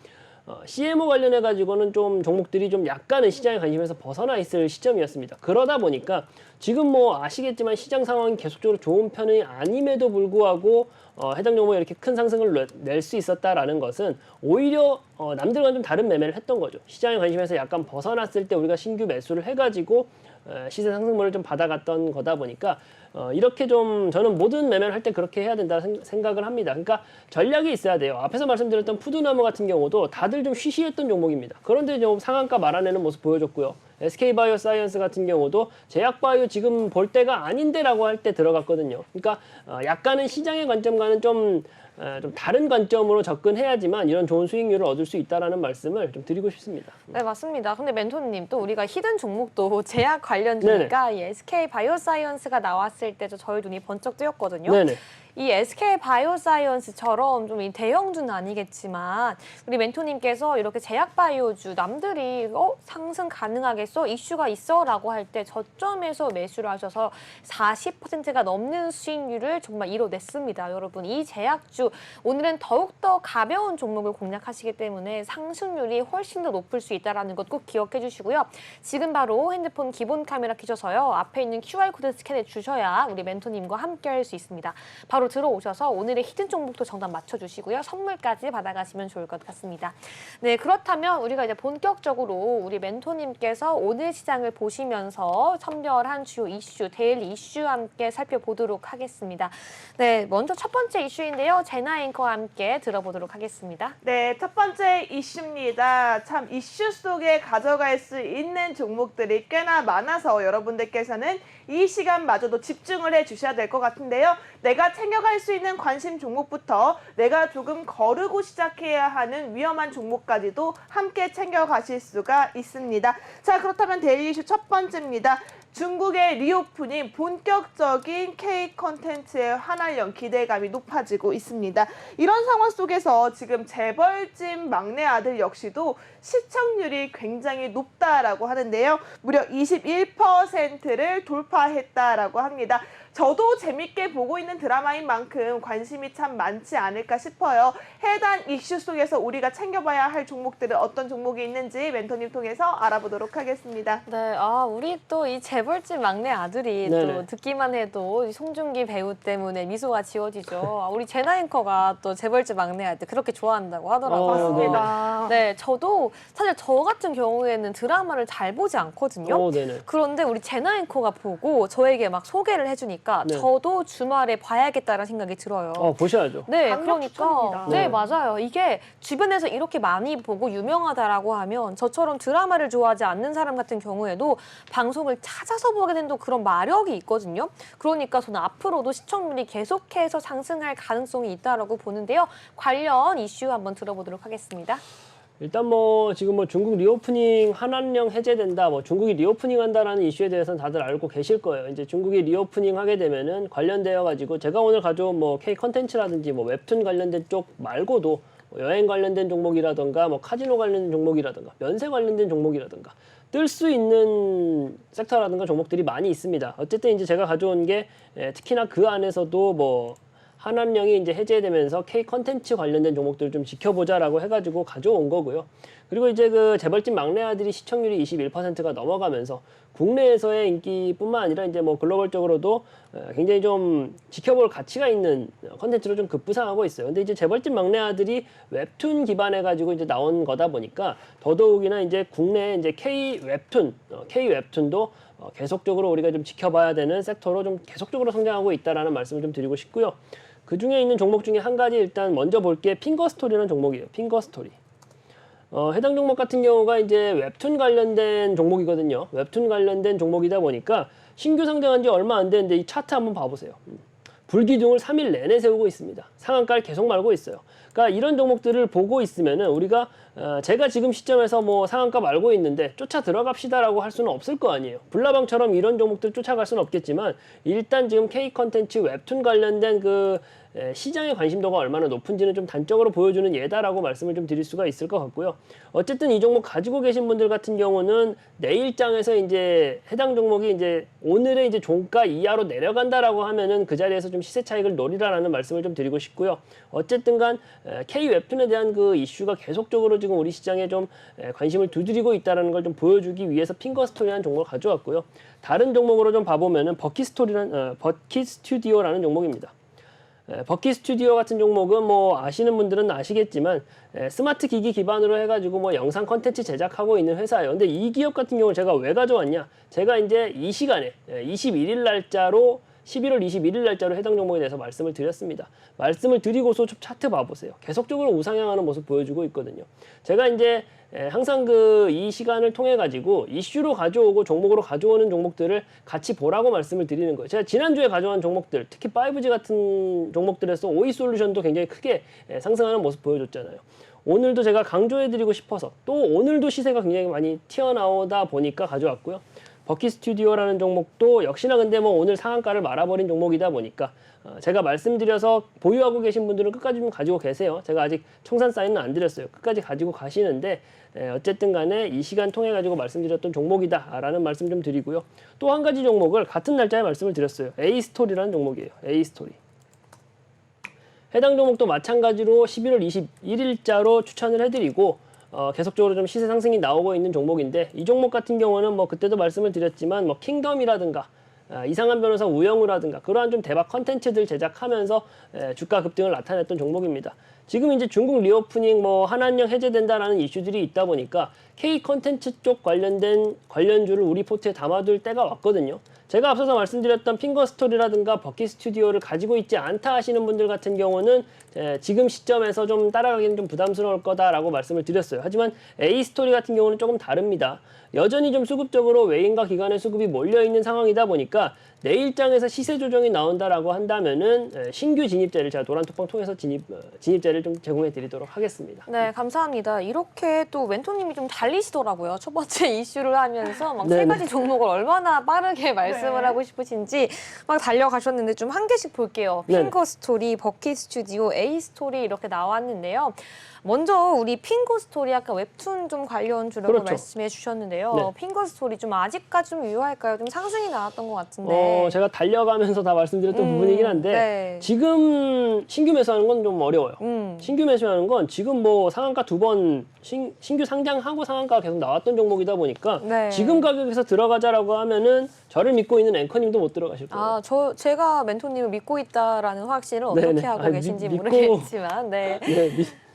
CMO 관련해 가지고는 좀 종목들이 좀 약간은 시장의 관심에서 벗어나 있을 시점이었습니다. 그러다 보니까 지금 뭐 아시겠지만 시장 상황이 계속적으로 좋은 편이 아님에도 불구하고 해당 종목에 이렇게 큰 상승을 낼 수 있었다라는 것은 오히려 남들과는 좀 다른 매매를 했던 거죠. 시장의 관심에서 약간 벗어났을 때 우리가 신규 매수를 해가지고 시세 상승분을 좀 받아갔던 거다 보니까 이렇게 좀 저는 모든 매매를 할 때 그렇게 해야 된다 생각을 합니다. 그러니까 전략이 있어야 돼요. 앞에서 말씀드렸던 푸드나무 같은 경우도 다들 좀 쉬쉬했던 종목입니다. 그런데 좀 상한가 말아내는 모습 보여줬고요. SK바이오사이언스 같은 경우도 제약바이오 지금 볼 때가 아닌데라고 할 때 들어갔거든요. 그러니까 약간은 시장의 관점과는 좀 다른 관점으로 접근해야지만 이런 좋은 수익률을 얻을 수 있다라는 말씀을 좀 드리고 싶습니다. 네, 맞습니다. 근데 멘토님 또 우리가 히든 종목도 제약 관련주니까 이 SK 바이오사이언스가 나왔을 때 저희 눈이 번쩍 뜨였거든요. 네네. 이 SK 바이오사이언스처럼 좀 이 대형주는 아니겠지만 우리 멘토님께서 이렇게 제약 바이오주 남들이 상승 가능하겠어? 이슈가 있어라고 할 때 저점에서 매수를 하셔서 40%가 넘는 수익률을 정말 이뤄냈습니다. 여러분 이 제약주 오늘은 더욱더 가벼운 종목을 공략하시기 때문에 상승률이 훨씬 더 높을 수 있다는 것 꼭 기억해 주시고요. 지금 바로 핸드폰 기본 카메라 켜셔서요. 앞에 있는 QR코드 스캔해 주셔야 우리 멘토님과 함께 할 수 있습니다. 바로 들어오셔서 오늘의 히든 종목도 정답 맞춰주시고요. 선물까지 받아가시면 좋을 것 같습니다. 네, 그렇다면 우리가 이제 본격적으로 우리 멘토님께서 오늘 시장을 보시면서 선별한 주요 이슈, 데일리 이슈 함께 살펴보도록 하겠습니다. 네, 먼저 첫 번째 이슈인데요. 제나 앵커와 함께 들어보도록 하겠습니다. 네, 첫 번째 이슈입니다. 참 이슈 속에 가져갈 수 있는 종목들이 꽤나 많아서 여러분들께서는 이 시간마저도 집중을 해주셔야 될 것 같은데요. 내가 챙겨갈 수 있는 관심 종목부터 내가 조금 거르고 시작해야 하는 위험한 종목까지도 함께 챙겨가실 수가 있습니다. 자, 그렇다면 데일리 이슈 첫 번째입니다. 중국의 리오프닝 본격적인 K 컨텐츠의 환활령 기대감이 높아지고 있습니다. 이런 상황 속에서 지금 재벌집 막내 아들 역시도 시청률이 굉장히 높다라고 하는데요. 무려 21%를 돌파했다라고 합니다. 저도 재밌게 보고 있는 드라마인 만큼 관심이 참 많지 않을까 싶어요. 해당 이슈 속에서 우리가 챙겨봐야 할 종목들은 어떤 종목이 있는지 멘토님 통해서 알아보도록 하겠습니다. 네, 우리 또 이 재벌집 막내 아들이 네네. 또 듣기만 해도 이 송중기 배우 때문에 미소가 지어지죠. 우리 제나 앵커가 또 재벌집 막내 아들 그렇게 좋아한다고 하더라고요. 맞습니다. 네, 저도 사실 저 같은 경우에는 드라마를 잘 보지 않거든요. 네네. 그런데 우리 제나 앵커가 보고 저에게 막 소개를 해주니까 네. 저도 주말에 봐야겠다는 생각이 들어요. 보셔야죠. 네, 강력 그러니까 추천입니다. 네, 네. 맞아요. 이게 주변에서 이렇게 많이 보고 유명하다라고 하면 저처럼 드라마를 좋아하지 않는 사람 같은 경우에도 방송을 찾아서 보게 된 또 그런 마력이 있거든요. 그러니까 저는 앞으로도 시청률이 계속해서 상승할 가능성이 있다라고 보는데요. 관련 이슈 한번 들어보도록 하겠습니다. 일단 지금 중국 리오프닝 한한령 해제된다, 중국이 리오프닝 한다라는 이슈에 대해서는 다들 알고 계실 거예요. 이제 중국이 리오프닝 하게 되면은 관련되어 가지고 제가 오늘 가져온 K 컨텐츠라든지 웹툰 관련된 쪽 말고도 여행 관련된 종목이라든가 카지노 관련된 종목이라든가 면세 관련된 종목이라든가 뜰 수 있는 섹터라든가 종목들이 많이 있습니다. 어쨌든 이제 제가 가져온 게 특히나 그 안에서도 한한령이 이제 해제되면서 K 컨텐츠 관련된 종목들을 좀 지켜보자라고 해가지고 가져온 거고요. 그리고 이제 그 재벌집 막내 아들이 시청률이 21%가 넘어가면서 국내에서의 인기뿐만 아니라 이제 글로벌적으로도 굉장히 좀 지켜볼 가치가 있는 컨텐츠로 좀 급부상하고 있어요. 근데 이제 재벌집 막내 아들이 웹툰 기반해 가지고 이제 나온 거다 보니까 더더욱이나 이제 국내 이제 K 웹툰도 계속적으로 우리가 좀 지켜봐야 되는 섹터로 좀 계속적으로 성장하고 있다라는 말씀을 좀 드리고 싶고요. 그 중에 있는 종목 중에 한 가지 일단 먼저 볼 게 핑거스토리라는 종목이에요. 핑거스토리. 해당 종목 같은 경우가 이제 웹툰 관련된 종목이거든요. 웹툰 관련된 종목이다 보니까 신규 상장한 지 얼마 안 됐는데 이 차트 한번 봐보세요. 불기둥을 3일 내내 세우고 있습니다. 상한가를 계속 말고 있어요. 그러니까 이런 종목들을 보고 있으면은 우리가 제가 지금 시점에서 상한가 말고 있는데 쫓아 들어갑시다라고 할 수는 없을 거 아니에요. 불나방처럼 이런 종목들 쫓아갈 수는 없겠지만 일단 지금 K 컨텐츠 웹툰 관련된 그 시장의 관심도가 얼마나 높은지는 좀 단적으로 보여주는 예다라고 말씀을 좀 드릴 수가 있을 것 같고요. 어쨌든 이 종목 가지고 계신 분들 같은 경우는 내일장에서 이제 해당 종목이 이제 오늘의 이제 종가 이하로 내려간다라고 하면은 그 자리에서 좀 시세 차익을 노리라라는 말씀을 좀 드리고 싶고요. 어쨌든간 K 웹툰에 대한 그 이슈가 계속적으로 지금 우리 시장에 좀 관심을 두드리고 있다라는 걸 좀 보여주기 위해서 핑거스토리라는 종목을 가져왔고요. 다른 종목으로 좀 봐보면은 버킷 스튜디오라는 종목입니다. 버킷 스튜디오 같은 종목은 아시는 분들은 아시겠지만 스마트 기기 기반으로 해가지고 영상 컨텐츠 제작하고 있는 회사예요. 근데 이 기업 같은 경우는 제가 왜 가져왔냐? 제가 이제 이 시간에 21일 날짜로 11월 21일 날짜로 해당 종목에 대해서 말씀을 드렸습니다. 말씀을 드리고서 좀 차트 봐보세요. 계속적으로 우상향하는 모습 보여주고 있거든요. 제가 이제 항상 이 시간을 통해 가지고 이슈로 가져오고 종목으로 가져오는 종목들을 같이 보라고 말씀을 드리는 거예요. 제가 지난주에 가져온 종목들, 특히 5G 같은 종목들에서 오이솔루션도 굉장히 크게 상승하는 모습 보여줬잖아요. 오늘도 제가 강조해드리고 싶어서 또 오늘도 시세가 굉장히 많이 튀어나오다 보니까 가져왔고요. 버킷스튜디오라는 종목도 역시나 근데 뭐 오늘 상한가를 말아버린 종목이다 보니까 제가 말씀드려서 보유하고 계신 분들은 끝까지 좀 가지고 계세요. 제가 아직 청산 사인은 안 드렸어요. 끝까지 가지고 가시는데 어쨌든 간에 이 시간 통해 가지고 말씀드렸던 종목이다라는 말씀 좀 드리고요. 또 한 가지 종목을 같은 날짜에 말씀을 드렸어요. A스토리라는 종목이에요. A스토리. 해당 종목도 마찬가지로 11월 21일자로 추천을 해드리고 계속적으로 좀 시세 상승이 나오고 있는 종목인데 이 종목 같은 경우는 뭐 그때도 말씀을 드렸지만 뭐 킹덤이라든가 이상한 변호사 우영우라든가 그러한 좀 대박 컨텐츠들 제작하면서 주가 급등을 나타냈던 종목입니다. 지금 이제 중국 리오프닝 뭐 한한령 해제된다라는 이슈들이 있다 보니까 K 컨텐츠 쪽 관련된 관련주를 우리 포트에 담아둘 때가 왔거든요. 제가 앞서서 말씀드렸던 핑거스토리라든가 버킷스튜디오를 가지고 있지 않다 하시는 분들 같은 경우는 지금 시점에서 좀 따라가기는 좀 부담스러울 거다라고 말씀을 드렸어요. 하지만 A스토리 같은 경우는 조금 다릅니다. 여전히 좀 수급적으로 외인과 기관의 수급이 몰려있는 상황이다 보니까 내일장에서 시세 조정이 나온다라고 한다면은 신규 진입자를 제가 노란톡방 통해서 진입자를 좀 제공해 드리도록 하겠습니다. 네, 감사합니다. 이렇게 또 멘토님이 좀 달리시더라고요. 첫 번째 이슈를 하면서 막 세 가지 종목을 얼마나 빠르게 말씀을 하고 싶으신지 막 달려가셨는데 좀 한 개씩 볼게요. 핑거스토리, 버킷스튜디오, A스토리 이렇게 나왔는데요. 먼저 우리 핑거스토리 아까 웹툰 좀 관련주라고 그렇죠. 말씀해 주셨는데요. 네. 핑거스토리 좀 아직까지 좀 유효할까요? 좀 상승이 나왔던 것 같은데. 제가 달려가면서 다 말씀드렸던 부분이긴 한데 네. 지금 신규 매수하는 건 좀 어려워요. 신규 매수하는 건 지금 뭐 상한가 2번 신규 상장하고 상한가가 계속 나왔던 종목이다 보니까 네. 지금 가격에서 들어가자라고 하면은 저를 믿고 있는 앵커님도 못 들어가실 거예요. 아, 제가 멘토님을 믿고 있다라는 확신을 어떻게 네네. 하고 아니, 계신지 믿고- 모르겠지만, 네.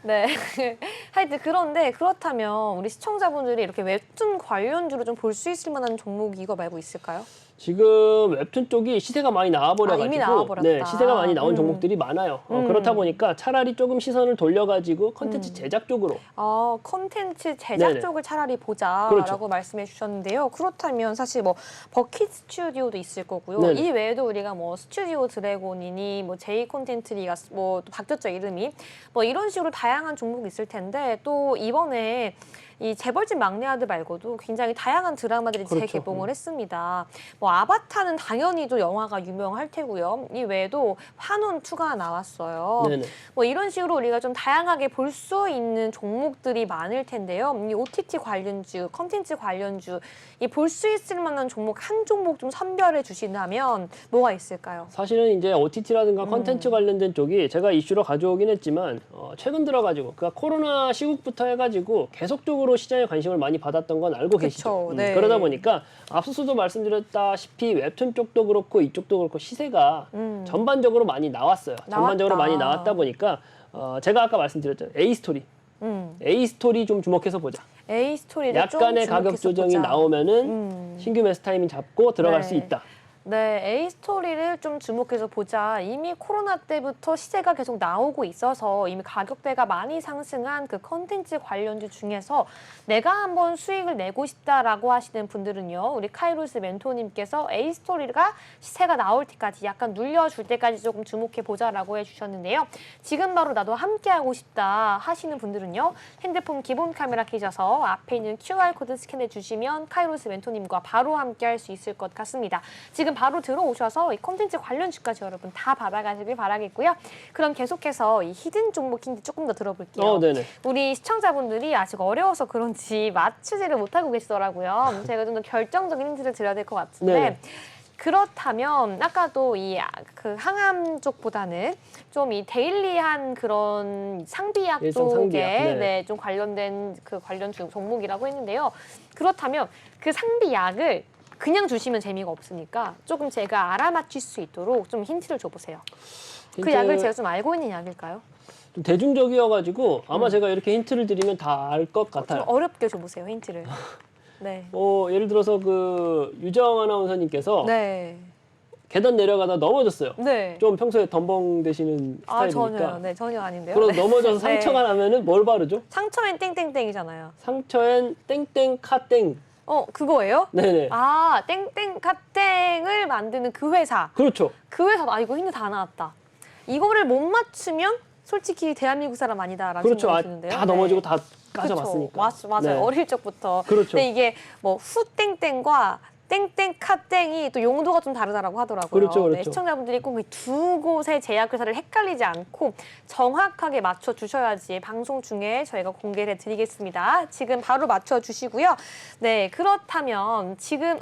네, 네. 하여튼 그런데 그렇다면 우리 시청자분들이 이렇게 웹툰 관련주로 좀 볼 수 있을 만한 종목이 이거 말고 있을까요? 지금 웹툰 쪽이 시세가 많이 나와버려가지고 이미 나와버렸다. 네, 시세가 많이 나온 종목들이 많아요. 그렇다 보니까 차라리 조금 시선을 돌려가지고 컨텐츠 제작 쪽으로 컨텐츠 제작 네네. 쪽을 차라리 보자라고 그렇죠. 말씀해 주셨는데요. 그렇다면 사실 뭐 버킷 스튜디오도 있을 거고요. 네네. 이 외에도 우리가 뭐 스튜디오 드래곤이니 뭐 제이 콘텐츠리가 뭐 또 바뀌었죠 이름이. 뭐 이런 식으로 다양한 종목이 있을 텐데 또 이번에 이 재벌집 막내 아들 말고도 굉장히 다양한 드라마들이 그렇죠. 재개봉을 했습니다. 뭐 아바타는 당연히 또 영화가 유명할 테고요. 이 외에도 환원 2가 나왔어요. 네네. 뭐 이런 식으로 우리가 좀 다양하게 볼 수 있는 종목들이 많을 텐데요. 이 OTT 관련주, 컨텐츠 관련주, 이 볼 수 있을 만한 종목 한 종목 좀 선별해 주신다면 뭐가 있을까요? 사실은 이제 OTT라든가 컨텐츠 관련된 쪽이 제가 이슈로 가져오긴 했지만 최근 들어가지고 그러니까 코로나 시국부터 해가지고 계속적으로 시장에 관심을 많이 받았던 건 알고 계시죠. 네. 그러다 보니까 앞서서도 말씀드렸다시피 웹툰 쪽도 그렇고 이쪽도 그렇고 시세가 전반적으로 많이 나왔어요. 전반적으로 많이 나왔다 보니까 제가 아까 말씀드렸잖아요. A스토리. A스토리 좀 주목해서 보자. A스토리를 약간의 좀 가격 주목해서 조정이 보자. 나오면은 신규 매수 타이밍 잡고 들어갈 네. 수 있다. 네, A스토리를 좀 주목해서 보자. 이미 코로나 때부터 시세가 계속 나오고 있어서 이미 가격대가 많이 상승한 그 컨텐츠 관련주 중에서 내가 한번 수익을 내고 싶다라고 하시는 분들은요. 우리 카이로스 멘토님께서 A스토리가 시세가 나올 때까지 약간 눌려줄 때까지 조금 주목해 보자라고 해주셨는데요. 지금 바로 나도 함께하고 싶다 하시는 분들은요. 핸드폰 기본 카메라 켜셔서 앞에 있는 QR코드 스캔해 주시면 카이로스 멘토님과 바로 함께할 수 있을 것 같습니다. 지금 바로 들어오셔서 이 콘텐츠 관련주까지 여러분 다 받아가시길 바라겠고요. 그럼 계속해서 이 히든 종목 힌트 조금 더 들어볼게요. 네네. 우리 시청자분들이 아직 어려워서 그런지 맞추지를 못하고 계시더라고요. 제가 좀 더 결정적인 힌트를 드려야 될 것 같은데 네네. 그렇다면 아까도 이 그 항암 쪽보다는 좀 이 데일리한 그런 상비약 일종 쪽에 상비약, 네. 네, 좀 관련된 그 관련 종목이라고 했는데요. 그렇다면 그 상비약을 그냥 주시면 재미가 없으니까 조금 제가 알아맞힐 수 있도록 좀 힌트를 줘보세요. 그 약을 제가 좀 알고 있는 약일까요? 좀 대중적이어가지고 아마 제가 이렇게 힌트를 드리면 다 알 것 같아요. 좀 어렵게 줘보세요, 힌트를. 네. 예를 들어서 그 유정 아나운서님께서 네. 계단 내려가다 넘어졌어요. 네. 좀 평소에 덤벙 되시는 아, 스타일이니까. 전혀요. 네, 전혀 아닌데요. 그럼 네. 넘어져서 네. 상처가 나면은 뭘 바르죠? 상처엔 땡땡땡이잖아요. 상처엔 땡땡 카땡. 그거예요? 네네. 아, 땡땡 카땡을 만드는 그 회사. 그렇죠. 그 회사, 아, 이거 힌트 다 나왔다. 이거를 못 맞추면 솔직히 대한민국 사람 아니다라는 그렇죠. 생각이 드는데요. 다 넘어지고 네. 다 까져봤으니까. 맞아요. 네. 어릴 적부터. 그렇죠. 근데 이게 뭐 후땡땡과 땡땡 카땡이 또 용도가 좀 다르다라고 하더라고요. 그렇죠, 그렇죠. 네, 시청자분들이 꼭 이 두 곳의 제약회사를 헷갈리지 않고 정확하게 맞춰 주셔야지 방송 중에 저희가 공개를 해드리겠습니다. 지금 바로 맞춰 주시고요. 네, 그렇다면 지금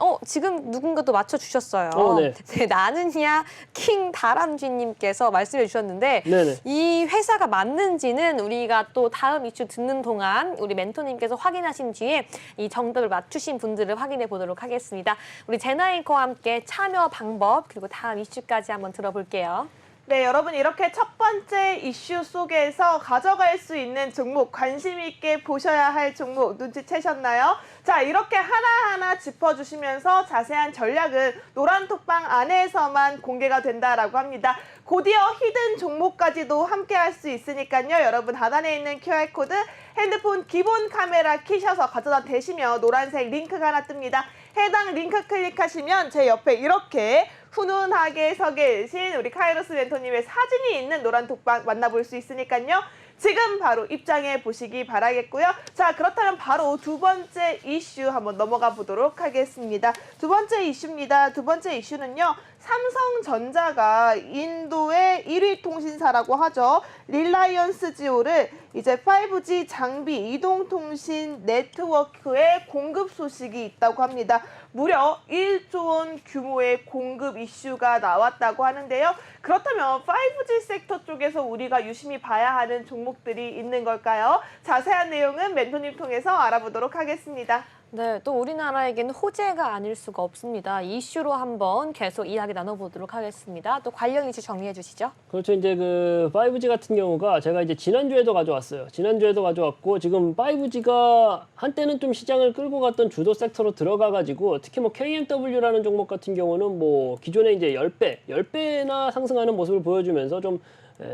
누군가 또 맞춰 주셨어요. 네. 네, 나는야 킹 다람쥐님께서 말씀해 주셨는데 네네. 이 회사가 맞는지는 우리가 또 다음 이슈 듣는 동안 우리 멘토님께서 확인하신 뒤에 이 정답을 맞추신 분들을 확인해 보도록 하겠습니다. 우리 제나앵커와 함께 참여 방법 그리고 다음 이슈까지 한번 들어볼게요. 네, 여러분 이렇게 첫 번째 이슈 속에서 가져갈 수 있는 종목, 관심 있게 보셔야 할 종목 눈치채셨나요? 자, 이렇게 하나하나 짚어주시면서 자세한 전략은 노란톡방 안에서만 공개가 된다라고 합니다. 곧이어 히든 종목까지도 함께 할 수 있으니까요. 여러분 하단에 있는 QR코드 핸드폰 기본 카메라 키셔서 가져다 대시면 노란색 링크가 하나 뜹니다. 해당 링크 클릭하시면 제 옆에 이렇게 훈훈하게 서 계신 우리 카이로스 멘토님의 사진이 있는 노란톡방 만나볼 수 있으니까요. 지금 바로 입장해 보시기 바라겠고요. 자, 그렇다면 바로 두 번째 이슈 한번 넘어가 보도록 하겠습니다. 두 번째 이슈입니다. 두 번째 이슈는요. 삼성전자가 인도의 1위 통신사라고 하죠. 릴라이언스 지오를 이제 5G 장비 이동통신 네트워크의 공급 소식이 있다고 합니다. 무려 1조 원 규모의 공급 이슈가 나왔다고 하는데요. 그렇다면 5G 섹터 쪽에서 우리가 유심히 봐야 하는 종목들이 있는 걸까요? 자세한 내용은 멘토님 통해서 알아보도록 하겠습니다. 네, 또 우리나라에게는 호재가 아닐 수가 없습니다. 이슈로 한번 계속 이야기 나눠보도록 하겠습니다. 또 관련 이슈 정리해 주시죠. 그렇죠. 이제 그 5G 같은 경우가 제가 이제 지난주에도 가져왔어요. 지난주에도 가져왔고 지금 5G가 한때는 좀 시장을 끌고 갔던 주도 섹터로 들어가가지고 특히 뭐 KMW라는 종목 같은 경우는 뭐 기존에 이제 10배나 상승하는 모습을 보여주면서 좀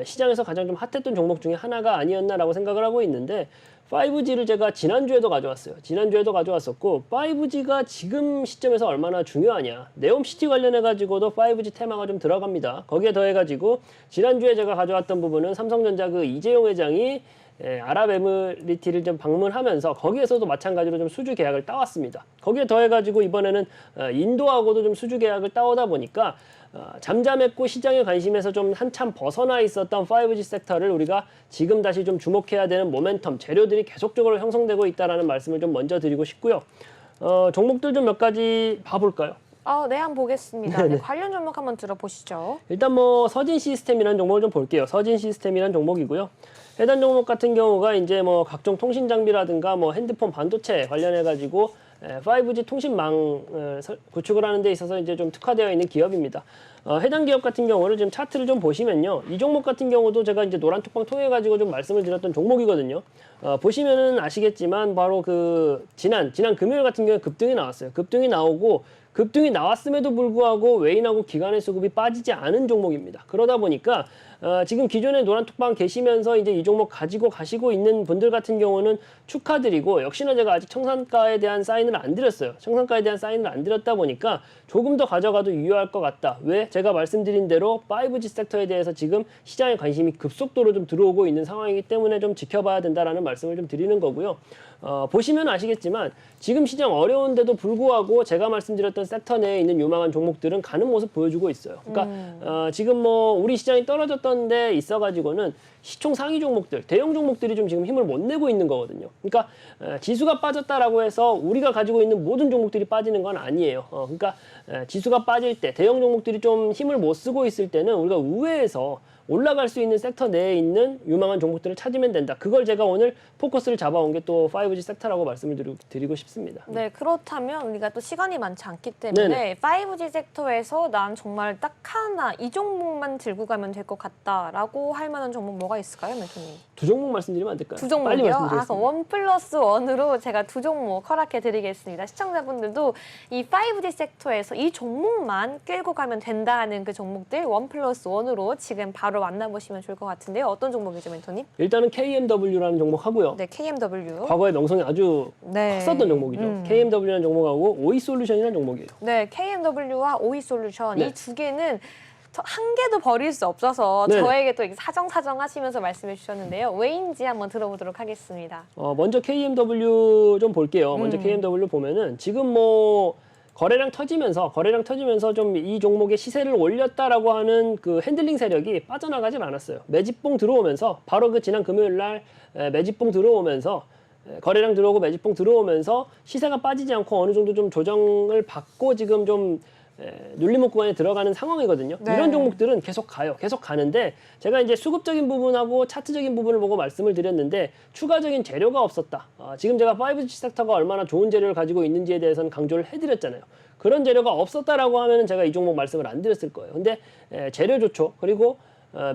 시장에서 가장 좀 핫했던 종목 중에 하나가 아니었나라고 생각을 하고 있는데 5G를 제가 지난주에도 가져왔어요. 지난주에도 가져왔었고 5G가 지금 시점에서 얼마나 중요하냐. 네옴시티 관련해가지고도 5G 테마가 좀 들어갑니다. 거기에 더해가지고 지난주에 제가 가져왔던 부분은 삼성전자 그 이재용 회장이 아랍에미리트를 좀 방문하면서 거기에서도 마찬가지로 좀 수주 계약을 따왔습니다. 거기에 더해가지고 이번에는 인도하고도 좀 수주 계약을 따오다 보니까 잠잠했고 시장의 관심에서 좀 한참 벗어나 있었던 5G 섹터를 우리가 지금 다시 좀 주목해야 되는 모멘텀, 재료들이 계속적으로 형성되고 있다는 말씀을 좀 먼저 드리고 싶고요. 종목들 좀 몇 가지 봐볼까요? 네, 한번 보겠습니다. 네, 관련 종목 한번 들어보시죠. 일단 뭐 서진 시스템이라는 종목을 좀 볼게요. 서진 시스템이라는 종목이고요. 해당 종목 같은 경우가 이제 뭐 각종 통신 장비라든가 뭐 핸드폰 반도체 관련해가지고 5G 통신망을 구축을 하는 데 있어서 이제 좀 특화되어 있는 기업입니다. 해당 기업 같은 경우는 지금 차트를 좀 보시면요. 이 종목 같은 경우도 제가 이제 노란톡방 통해 가지고 좀 말씀을 드렸던 종목이거든요. 보시면은 아시겠지만 바로 그 지난 금요일 같은 경우에 급등이 나왔어요. 급등이 나왔음에도 불구하고 외인하고 기관의 수급이 빠지지 않은 종목입니다. 그러다 보니까 지금 기존에 노란톡방 계시면서 이제 이 종목 가지고 가시고 있는 분들 같은 경우는 축하드리고 역시나 제가 아직 청산가에 대한 사인을 안 드렸어요. 청산가에 대한 사인을 안 드렸다 보니까 조금 더 가져가도 유효할 것 같다. 왜? 제가 말씀드린 대로 5G 섹터에 대해서 지금 시장의 관심이 급속도로 좀 들어오고 있는 상황이기 때문에 좀 지켜봐야 된다라는 말씀을 좀 드리는 거고요. 보시면 아시겠지만 지금 시장 어려운데도 불구하고 제가 말씀드렸던 섹터 내에 있는 유망한 종목들은 가는 모습 보여주고 있어요. 그러니까 지금 뭐 우리 시장이 떨어졌던 데 있어가지고는 시총 상위 종목들, 대형 종목들이 좀 지금 힘을 못 내고 있는 거거든요. 그러니까 지수가 빠졌다라고 해서 우리가 가지고 있는 모든 종목들이 빠지는 건 아니에요. 그러니까 지수가 빠질 때 대형 종목들이 좀 힘을 못 쓰고 있을 때는 우리가 우회해서 올라갈 수 있는 섹터 내에 있는 유망한 종목들을 찾으면 된다. 그걸 제가 오늘 포커스를 잡아온 게 또 5G 섹터라고 말씀을 드리고 싶습니다. 네, 그렇다면 우리가 또 시간이 많지 않기 때문에 네네. 5G 섹터에서 난 정말 딱 하나 이 종목만 들고 가면 될 것 같다라고 할 만한 종목 뭐가 있을까요, 멘토님? 두 종목 말씀드리면 안 될까요? 두 빨리 종목이요? 말씀드리겠습니다. 1+1으로 제가 두 종목 허락해드리겠습니다. 시청자분들도 이 5G 섹터에서 이 종목만 끌고 가면 된다는 그 종목들 1+1으로 지금 바로 만나보시면 좋을 것 같은데요. 어떤 종목이죠, 멘토님? 일단은 KMW라는 종목 하고요. 네, KMW. 과거에 명성이 아주 네. 컸었던 종목이죠. KMW라는 종목하고 오이솔루션이라는 종목이에요. 네, KMW와 오이솔루션 네. 이 두 개는 한 개도 버릴 수 없어서 네. 저에게 또 사정사정 하시면서 말씀해 주셨는데요. 왜인지 한번 들어보도록 하겠습니다. 먼저 KMW 좀 볼게요. 먼저 음. KMW 보면은 지금 뭐 거래량 터지면서 좀 이 종목의 시세를 올렸다라고 하는 그 핸들링 세력이 빠져나가질 않았어요. 매집봉 들어오면서 바로 그 지난 금요일 날 매집봉 들어오면서 거래량 들어오고 매집봉 들어오면서 시세가 빠지지 않고 어느 정도 좀 조정을 받고 지금 좀 눌림목 구간에 들어가는 상황이거든요. 네. 이런 종목들은 계속 가요. 계속 가는데 제가 이제 수급적인 부분하고 차트적인 부분을 보고 말씀을 드렸는데 추가적인 재료가 없었다. 지금 제가 5G 섹터가 얼마나 좋은 재료를 가지고 있는지에 대해서는 강조를 해드렸잖아요. 그런 재료가 없었다라고 하면은 제가 이 종목 말씀을 안 드렸을 거예요. 근데 재료 좋죠. 그리고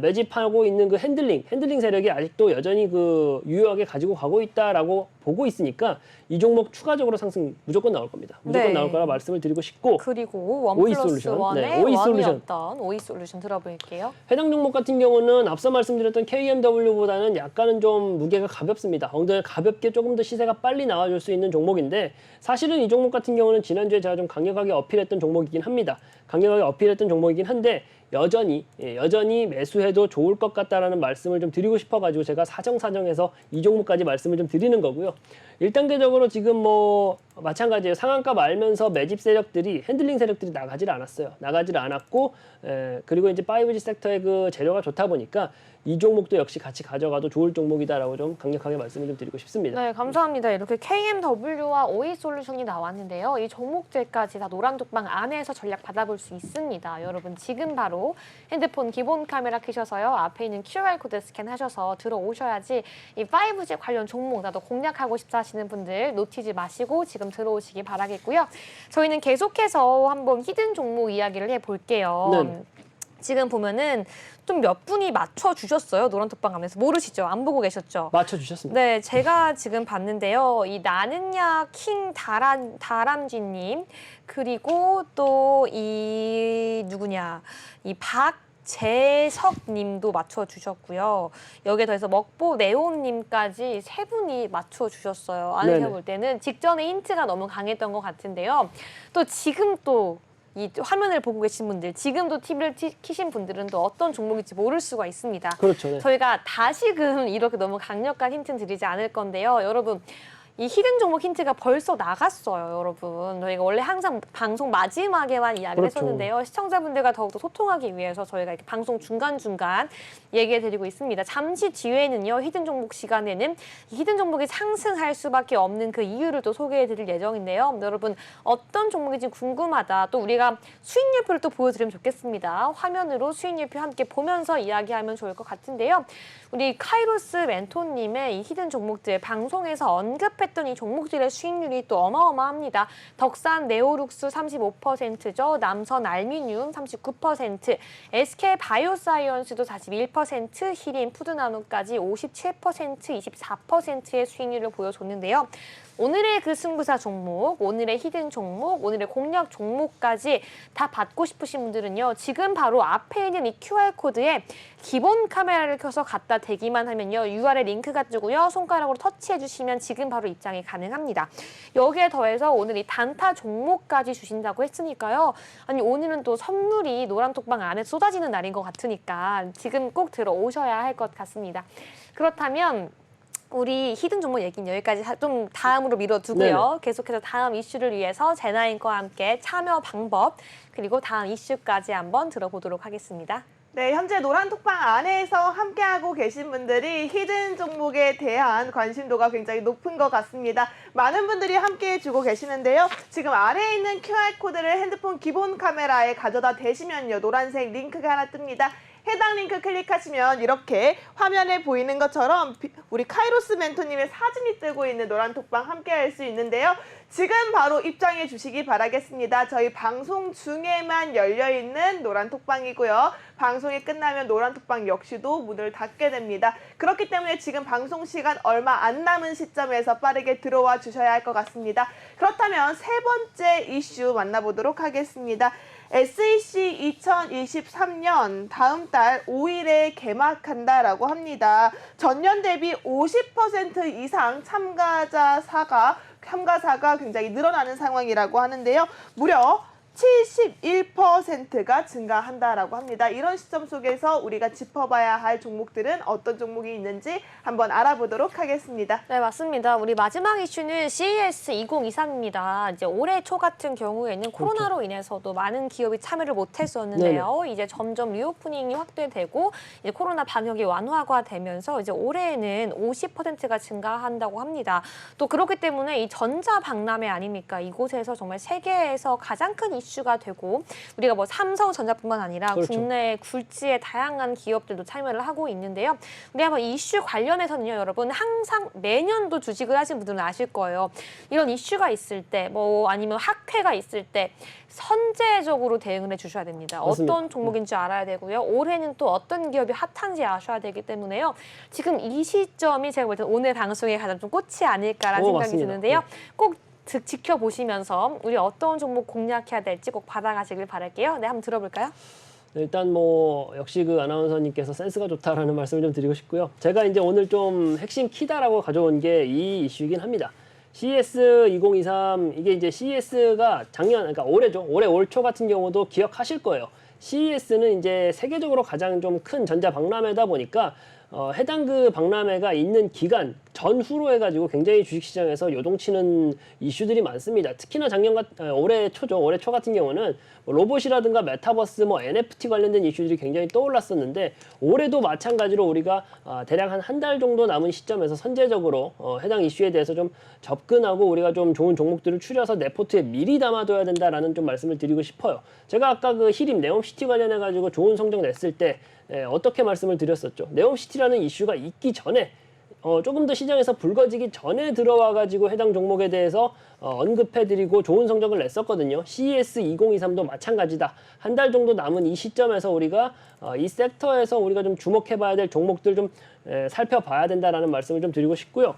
매집하고 있는 그 핸들링 세력이 아직도 여전히 그 유효하게 가지고 가고 있다라고 보고 있으니까 이 종목 추가적으로 상승 무조건 나올 겁니다. 무조건 네. 나올 거라 말씀을 드리고 싶고 그리고 오이솔루션. 1+1의 네, 오이솔루션. 원이었던 오이솔루션 들어볼게요. 해당 종목 같은 경우는 앞서 말씀드렸던 KMW보다는 약간은 좀 무게가 가볍습니다. 엉덩이 가볍게 조금 더 시세가 빨리 나와줄 수 있는 종목인데 사실은 이 종목 같은 경우는 지난주에 제가 좀 강력하게 어필했던 종목이긴 합니다. 강력하게 어필했던 종목이긴 한데 여전히 매수해도 좋을 것 같다라는 말씀을 좀 드리고 싶어가지고 제가 사정해서 이 종목까지 말씀을 좀 드리는 거고요. 1단계적으로 지금 뭐 마찬가지예요. 상한가 알면서 매집 세력들이 핸들링 세력들이 나가질 않았어요. 나가질 않았고 그리고 이제 5G 섹터의 그 재료가 좋다 보니까 이 종목도 역시 같이 가져가도 좋을 종목이다라고 좀 강력하게 말씀을 좀 드리고 싶습니다. 네, 감사합니다. 이렇게 KMW와 오이솔루션이 나왔는데요. 이 종목들까지 다 노란독방 안에서 전략 받아볼 수 있습니다. 여러분 지금 바로 핸드폰 기본 카메라 켜셔서요. 앞에 있는 QR코드 스캔하셔서 들어오셔야지 이 5G 관련 종목 나도 공략하고 싶다 하시는 분들 놓치지 마시고 지금 들어오시기 바라겠고요. 저희는 계속해서 한번 히든 종목 이야기를 해볼게요. 네. 지금 보면은 좀 몇 분이 맞춰주셨어요. 노란톡방 안에서. 모르시죠? 안 보고 계셨죠? 맞춰주셨습니다. 네, 제가 지금 봤는데요. 이 나는야 킹 다람쥐님 그리고 또 이 누구냐 이 박재석님도 맞춰주셨고요. 여기에 더해서 먹보 네온님까지 세 분이 맞춰주셨어요. 안에서 네네. 볼 때는 직전에 힌트가 너무 강했던 것 같은데요. 또 지금 또 이 화면을 보고 계신 분들, 지금도 TV를 키신 분들은 또 어떤 종목인지 모를 수가 있습니다. 그렇죠. 네. 저희가 다시금 이렇게 너무 강력한 힌트는 드리지 않을 건데요. 여러분, 이 히든 종목 힌트가 벌써 나갔어요, 여러분. 저희가 원래 항상 방송 마지막에만 이야기를 그렇죠. 했었는데요. 시청자분들과 더욱더 소통하기 위해서 저희가 이렇게 방송 중간중간 얘기해드리고 있습니다. 잠시 뒤에는요, 히든 종목 시간에는 이 히든 종목이 상승할 수밖에 없는 그 이유를 또 소개해드릴 예정인데요. 여러분, 어떤 종목인지 궁금하다. 또 우리가 수익률표를 또 보여드리면 좋겠습니다. 화면으로 수익률표 함께 보면서 이야기하면 좋을 것 같은데요. 우리 카이로스 멘토님의 이 히든 종목들 방송에서 언급했던 이 종목들의 수익률이 또 어마어마합니다. 덕산 네오룩스 35%죠. 남선 알미늄 39%, SK 바이오사이언스도 41%, 히린 푸드나노까지 57%, 24%의 수익률을 보여줬는데요. 오늘의 그 승부사 종목, 오늘의 히든 종목, 오늘의 공략 종목까지 다 받고 싶으신 분들은요. 지금 바로 앞에 있는 이 QR코드에 기본 카메라를 켜서 갖다 대기만 하면요. URL 링크 가지고요. 손가락으로 터치해 주시면 지금 바로 입장이 가능합니다. 여기에 더해서 오늘 이 단타 종목까지 주신다고 했으니까요. 아니 오늘은 또 선물이 노란톡방 안에 쏟아지는 날인 것 같으니까 지금 꼭 들어오셔야 할 것 같습니다. 그렇다면 우리 히든 종목 얘기는 여기까지 좀 다음으로 미뤄두고요. 네네. 계속해서 다음 이슈를 위해서 제나인과 함께 참여 방법 그리고 다음 이슈까지 한번 들어보도록 하겠습니다. 네, 현재 노란톡방 안에서 함께하고 계신 분들이 히든 종목에 대한 관심도가 굉장히 높은 것 같습니다. 많은 분들이 함께해주고 계시는데요. 지금 아래에 있는 QR코드를 핸드폰 기본 카메라에 가져다 대시면요. 노란색 링크가 하나 뜹니다. 해당 링크 클릭하시면 이렇게 화면에 보이는 것처럼 우리 카이로스 멘토님의 사진이 뜨고 있는 노란톡방 함께 할 수 있는데요. 지금 바로 입장해 주시기 바라겠습니다. 저희 방송 중에만 열려있는 노란톡방이고요. 방송이 끝나면 노란톡방 역시도 문을 닫게 됩니다. 그렇기 때문에 지금 방송 시간 얼마 안 남은 시점에서 빠르게 들어와 주셔야 할 것 같습니다. 그렇다면 세 번째 이슈 만나보도록 하겠습니다. SEC 2023년 다음 달 5일에 개막한다라고 합니다. 전년 대비 50% 이상 참가사가 굉장히 늘어나는 상황이라고 하는데요. 무려 71%가 증가한다라고 합니다. 이런 시점 속에서 우리가 짚어봐야 할 종목들은 어떤 종목이 있는지 한번 알아보도록 하겠습니다. 네, 맞습니다. 우리 마지막 이슈는 CES 2023입니다. 이제 올해 초 같은 경우에는 코로나로 인해서도 많은 기업이 참여를 못했었는데요. 이제 점점 리오프닝이 확대되고 이제 코로나 방역이 완화가 되면서 이제 올해에는 50%가 증가한다고 합니다. 또 그렇기 때문에 이 전자 박람회 아닙니까? 이곳에서 정말 세계에서 가장 큰 이슈가 되고 우리가 뭐 삼성전자뿐만 아니라 그렇죠. 국내 굴지의 다양한 기업들도 참여를 하고 있는데요. 우리 한번 이슈 관련해서는요, 여러분 항상 매년도 주식을 하신 분들은 아실 거예요. 이런 이슈가 있을 때, 뭐 아니면 학회가 있을 때 선제적으로 대응을 해주셔야 됩니다. 맞습니다. 어떤 종목인지 알아야 되고요. 올해는 또 어떤 기업이 핫한지 아셔야 되기 때문에요. 지금 이 시점이 제가 볼 때 오늘 방송에 가장 좀 꽃이 아닐까라는 생각이 맞습니다. 드는데요. 꼭 지켜보시면서 우리 어떤 종목 공략해야 될지 꼭 받아가시길 바랄게요. 네, 한번 들어볼까요? 네, 일단 뭐 역시 그 아나운서님께서 센스가 좋다라는 말씀을 좀 드리고 싶고요. 제가 이제 오늘 좀 핵심 키다라고 가져온 게 이 이슈이긴 합니다. CES 2023 이게 이제 CES가 작년 그러니까 올해죠. 올해 올 초 같은 경우도 기억하실 거예요. CES는 이제 세계적으로 가장 좀 큰 전자 박람회다 보니까 해당 그 박람회가 있는 기간 전후로 해가지고 굉장히 주식시장에서 요동치는 이슈들이 많습니다. 특히나 올해 초죠. 올해 초 같은 경우는 뭐 로봇이라든가 메타버스, 뭐 NFT 관련된 이슈들이 굉장히 떠올랐었는데 올해도 마찬가지로 우리가 대략 한 달 정도 남은 시점에서 선제적으로 해당 이슈에 대해서 좀 접근하고 우리가 좀 좋은 종목들을 추려서 내 포트에 미리 담아둬야 된다라는 좀 말씀을 드리고 싶어요. 제가 아까 그 히림 네옴시티 관련해가지고 좋은 성적 냈을 때 어떻게 말씀을 드렸었죠. 네옴시티라는 이슈가 있기 전에 조금 더 시장에서 불거지기 전에 들어와가지고 해당 종목에 대해서 언급해드리고 좋은 성적을 냈었거든요. CES 2023도 마찬가지다. 한 달 정도 남은 이 시점에서 우리가 이 섹터에서 우리가 좀 주목해봐야 될 종목들 좀 살펴봐야 된다라는 말씀을 좀 드리고 싶고요.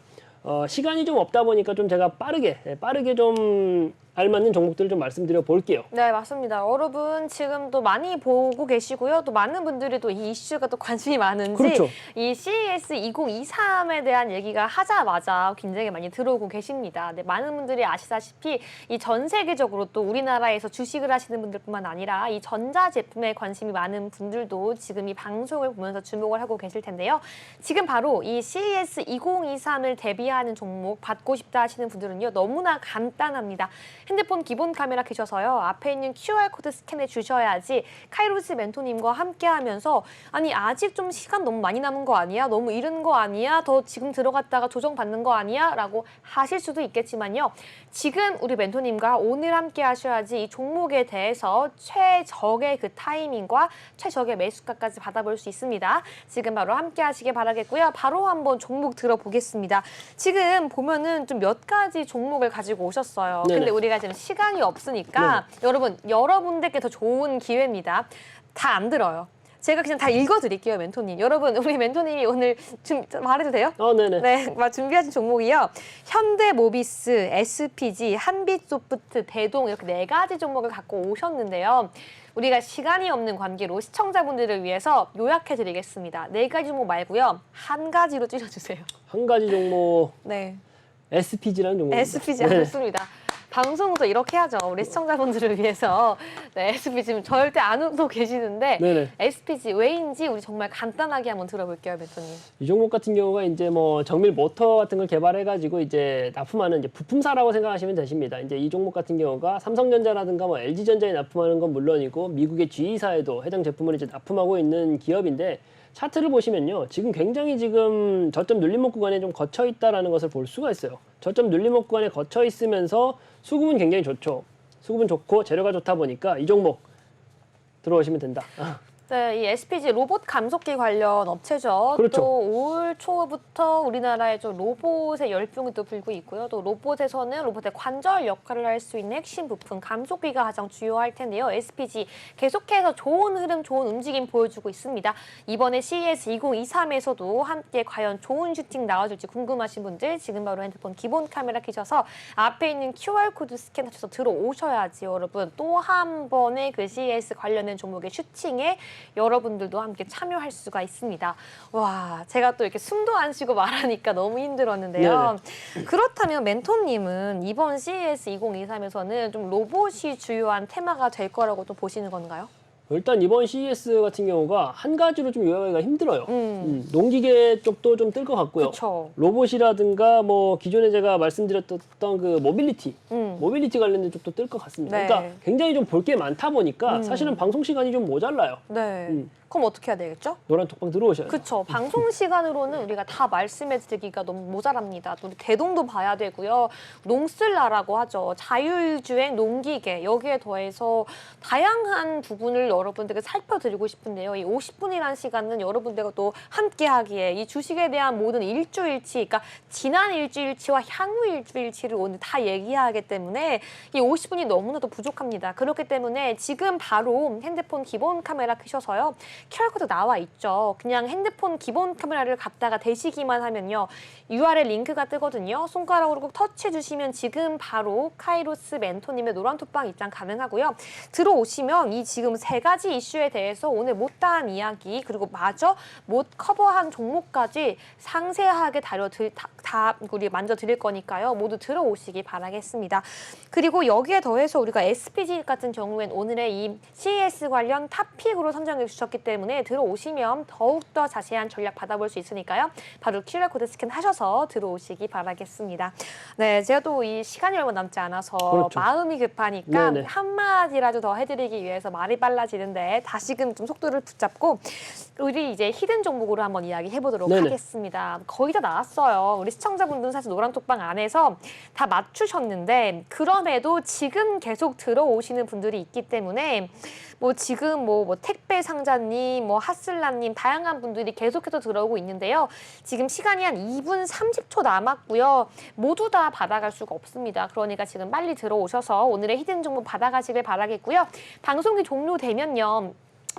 시간이 좀 없다 보니까 좀 제가 빠르게 좀 알맞는 종목들을 좀 말씀드려 볼게요. 네, 맞습니다. 여러분 지금 또 많이 보고 계시고요. 또 많은 분들이 또 이 이슈가 또 관심이 많은지 그렇죠. 이 CES 2023에 대한 얘기가 하자마자 굉장히 많이 들어오고 계십니다. 네, 많은 분들이 아시다시피 이 전 세계적으로 또 우리나라에서 주식을 하시는 분들뿐만 아니라 이 전자 제품에 관심이 많은 분들도 지금 이 방송을 보면서 주목을 하고 계실 텐데요. 지금 바로 이 CES 2023을 대비하는 종목 받고 싶다 하시는 분들은요. 너무나 간단합니다. 핸드폰 기본 카메라 켜셔서요. 앞에 있는 QR코드 스캔해 주셔야지 카이로스 멘토님과 함께하면서 아니 아직 좀 시간 너무 많이 남은 거 아니야? 너무 이른 거 아니야? 더 지금 들어갔다가 조정받는 거 아니야? 라고 하실 수도 있겠지만요. 지금 우리 멘토님과 오늘 함께 하셔야지 이 종목에 대해서 최적의 그 타이밍과 최적의 매수가까지 받아볼 수 있습니다. 지금 바로 함께 하시길 바라겠고요. 바로 한번 종목 들어보겠습니다. 지금 보면은 좀 몇 가지 종목을 가지고 오셨어요. 네네. 근데 우리가 지금 시간이 없으니까 여러분, 여러분들께 더 좋은 기회입니다. 다 안 들어요. 제가 그냥 다 읽어드릴게요, 멘토님. 여러분, 우리 멘토님이 오늘 말해도 돼요? 네네. 네, 준비하신 종목이요. 현대모비스, SPG, 한빛소프트, 대동 이렇게 4가지 종목을 갖고 오셨는데요. 우리가 시간이 없는 관계로 시청자분들을 위해서 요약해드리겠습니다. 4가지 종목 말고요. 한 가지로 줄여주세요. 한 가지 종목 네. SPG라는 종목입니다. SPG 좋습니다. 방송도 이렇게 하죠. 우리 시청자분들을 위해서. 네, SPG 지금 절대 안 웃고 계시는데 네네. SPG 왜인지 우리 정말 간단하게 한번 들어볼게요, 멘토님. 이 종목 같은 경우가 이제 뭐 정밀 모터 같은 걸 개발해가지고 이제 납품하는 이제 부품사라고 생각하시면 되십니다. 이제 이 종목 같은 경우가 삼성전자라든가 뭐 LG전자에 납품하는 건 물론이고 미국의 GE사에도 해당 제품을 이제 납품하고 있는 기업인데 차트를 보시면요. 지금 굉장히 지금 저점 눌림목 구간에 좀 거쳐 있다라는 것을 볼 수가 있어요. 저점 눌림목 구간에 거쳐 있으면서 수급은 굉장히 좋죠. 수급은 좋고 재료가 좋다 보니까 이 종목 들어오시면 된다. 네, 이 SPG 로봇 감속기 관련 업체죠. 그렇죠. 또 올 초부터 우리나라에 좀 로봇의 열풍이 또 불고 있고요. 또 로봇에서는 로봇의 관절 역할을 할 수 있는 핵심 부품 감속기가 가장 주요할 텐데요. SPG 계속해서 좋은 흐름, 좋은 움직임 보여주고 있습니다. 이번에 CES 2023에서도 함께 과연 좋은 슈팅 나와줄지 궁금하신 분들 지금 바로 핸드폰 기본 카메라 켜셔서 앞에 있는 QR코드 스캔하셔서 들어오셔야지 여러분. 또 한 번의 그 CES 관련된 종목의 슈팅에 여러분들도 함께 참여할 수가 있습니다. 와, 제가 또 이렇게 숨도 안 쉬고 말하니까 너무 힘들었는데요. 그렇다면 멘토님은 이번 CES 2023에서는 좀 로봇이 주요한 테마가 될 거라고 또 보시는 건가요? 일단 이번 CES 같은 경우가 한 가지로 좀 요약하기가 힘들어요. 농기계 쪽도 좀 뜰 것 같고요. 그렇죠. 로봇이라든가 뭐 기존에 제가 말씀드렸던 그 모빌리티 관련된 쪽도 뜰 것 같습니다. 네. 그러니까 굉장히 좀 볼 게 많다 보니까 사실은 방송 시간이 좀 모자라요. 네. 그럼 어떻게 해야 되겠죠? 노란 톡방 들어오셔야죠. 그렇죠. 방송 시간으로는 우리가 다 말씀해드리기가 너무 모자랍니다. 또 우리 대동도 봐야 되고요. 농슬라라고 하죠. 자율주행 농기계 여기에 더해서 다양한 부분을 여러분들에게 살펴드리고 싶은데요. 이 50분이라는 시간은 여러분들과 또 함께하기에 이 주식에 대한 모든 일주일치, 그러니까 지난 일주일치와 향후 일주일치를 오늘 다 얘기하기 때문에 이 50분이 너무나도 부족합니다. 그렇기 때문에 지금 바로 핸드폰 기본 카메라 켜셔서요. QR코드 나와 있죠. 그냥 핸드폰 기본 카메라를 갖다가 대시기만 하면요. URL 링크가 뜨거든요. 손가락으로 꼭 터치해 주시면 지금 바로 카이로스 멘토님의 노란톡방 입장 가능하고요. 들어오시면 이 지금 세 가지 이슈에 대해서 오늘 못다한 이야기 그리고 마저 못 커버한 종목까지 상세하게 우리 만져 드릴 거니까요. 모두 들어오시기 바라겠습니다. 그리고 여기에 더해서 우리가 SPG 같은 경우엔 오늘의 이 CES 관련 탑픽으로 선정해 주셨기 때문에 들어오시면 더욱더 자세한 전략 받아볼 수 있으니까요. 바로 QR코드 스캔하셔서 들어오시기 바라겠습니다. 네, 제가 또 이 시간이 얼마 남지 않아서 그렇죠. 마음이 급하니까 네네. 한마디라도 더 해드리기 위해서 말이 빨라지는데 다시금 좀 속도를 붙잡고 우리 이제 히든 종목으로 한번 이야기해보도록 네네. 하겠습니다. 거의 다 나왔어요. 우리 시청자분들은 사실 노란톡방 안에서 다 맞추셨는데 그럼에도 지금 계속 들어오시는 분들이 있기 때문에 뭐 지금 뭐 택배 상자님, 뭐 핫슬라님 다양한 분들이 계속해서 들어오고 있는데요. 지금 시간이 한 2분 30초 남았고요. 모두 다 받아갈 수가 없습니다. 그러니까 지금 빨리 들어오셔서 오늘의 히든 종목 받아가시길 바라겠고요. 방송이 종료되면요.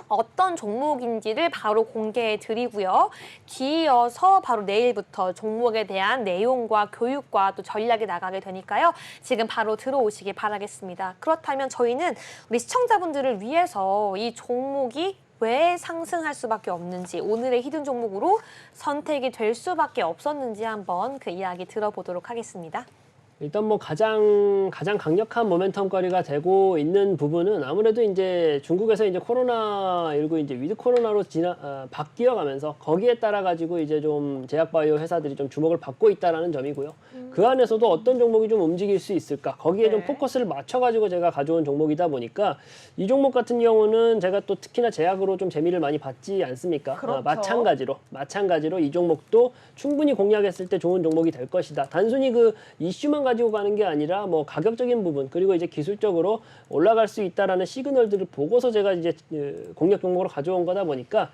어떤 종목인지를 바로 공개해 드리고요. 뒤이어서 바로 내일부터 종목에 대한 내용과 교육과 또 전략이 나가게 되니까요. 지금 바로 들어오시길 바라겠습니다. 그렇다면 저희는 우리 시청자분들을 위해서 이 종목이 왜 상승할 수밖에 없는지 오늘의 히든 종목으로 선택이 될 수밖에 없었는지 한번 그 이야기 들어보도록 하겠습니다. 일단 뭐 가장 강력한 모멘텀거리가 되고 있는 부분은 아무래도 이제 중국에서 이제 코로나19 이제 위드 코로나로 바뀌어가면서 거기에 따라 가지고 이제 좀 제약바이오 회사들이 좀 주목을 받고 있다라는 점이고요. 그 안에서도 어떤 종목이 좀 움직일 수 있을까? 거기에 좀 포커스를 맞춰가지고 제가 가져온 종목이다 보니까 이 종목 같은 경우는 제가 또 특히나 제약으로 좀 재미를 많이 받지 않습니까? 그렇죠. 마찬가지로 이 종목도 충분히 공략했을 때 좋은 종목이 될 것이다. 단순히 그 이슈만 가지고 가는 게 아니라 뭐 가격적인 부분 그리고 이제 기술적으로 올라갈 수 있다라는 시그널들을 보고서 제가 이제 공략 종목으로 가져온 거다 보니까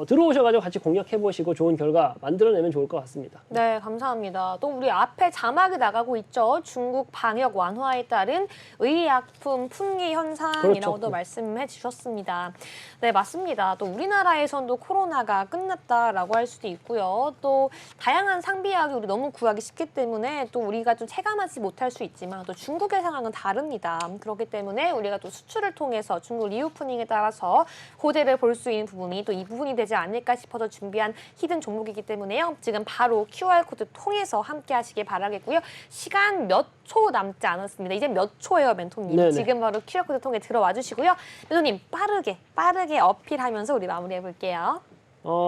들어오셔가지고 같이 공략해보시고 좋은 결과 만들어내면 좋을 것 같습니다. 네, 감사합니다. 또 우리 앞에 자막이 나가고 있죠. 중국 방역 완화에 따른 의약품 품귀 현상이라고도 그렇죠. 말씀해 주셨습니다. 네, 맞습니다. 또 우리나라에서도 코로나가 끝났다라고 할 수도 있고요. 또 다양한 상비약이 우리 너무 구하기 쉽기 때문에 또 우리가 좀 체감하지 못할 수 있지만 또 중국의 상황은 다릅니다. 그렇기 때문에 우리가 또 수출을 통해서 중국 리오프닝에 따라서 호재를 볼 수 있는 부분이 또 이 부분이 되지 않을까 싶어서 준비한 히든 종목이기 때문에요. 지금 바로 QR코드 통해서 함께 하시길 바라겠고요. 시간 몇 초 남지 않았습니다. 이제 몇 초예요, 멘토님. 네네. 지금 바로 QR코드 통해 들어와 주시고요. 멘토님 빠르게 어필하면서 우리 마무리해 볼게요.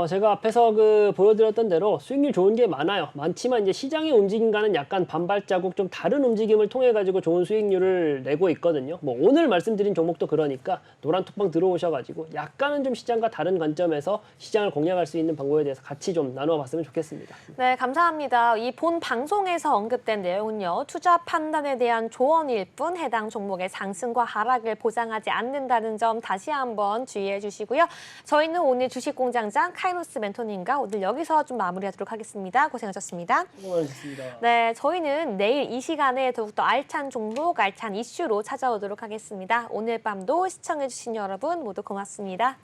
제가 앞에서 보여드렸던 대로 수익률 좋은 게 많아요. 많지만 이제 시장의 움직임과는 약간 반발자국 좀 다른 움직임을 통해 가지고 좋은 수익률을 내고 있거든요. 뭐 오늘 말씀드린 종목도 그러니까 노란 톡방 들어오셔가지고 약간은 좀 시장과 다른 관점에서 시장을 공략할 수 있는 방법에 대해서 같이 좀 나누어봤으면 좋겠습니다. 네, 감사합니다. 이 본 방송에서 언급된 내용은요, 투자 판단에 대한 조언일 뿐 해당 종목의 상승과 하락을 보장하지 않는다는 점 다시 한번 주의해 주시고요. 저희는 오늘 주식공장장 카이로스 멘토님과 오늘 여기서 좀 마무리하도록 하겠습니다. 고생하셨습니다. 수고하셨습니다. 네, 저희는 내일 이 시간에 더욱더 알찬 종목, 알찬 이슈로 찾아오도록 하겠습니다. 오늘 밤도 시청해주신 여러분 모두 고맙습니다.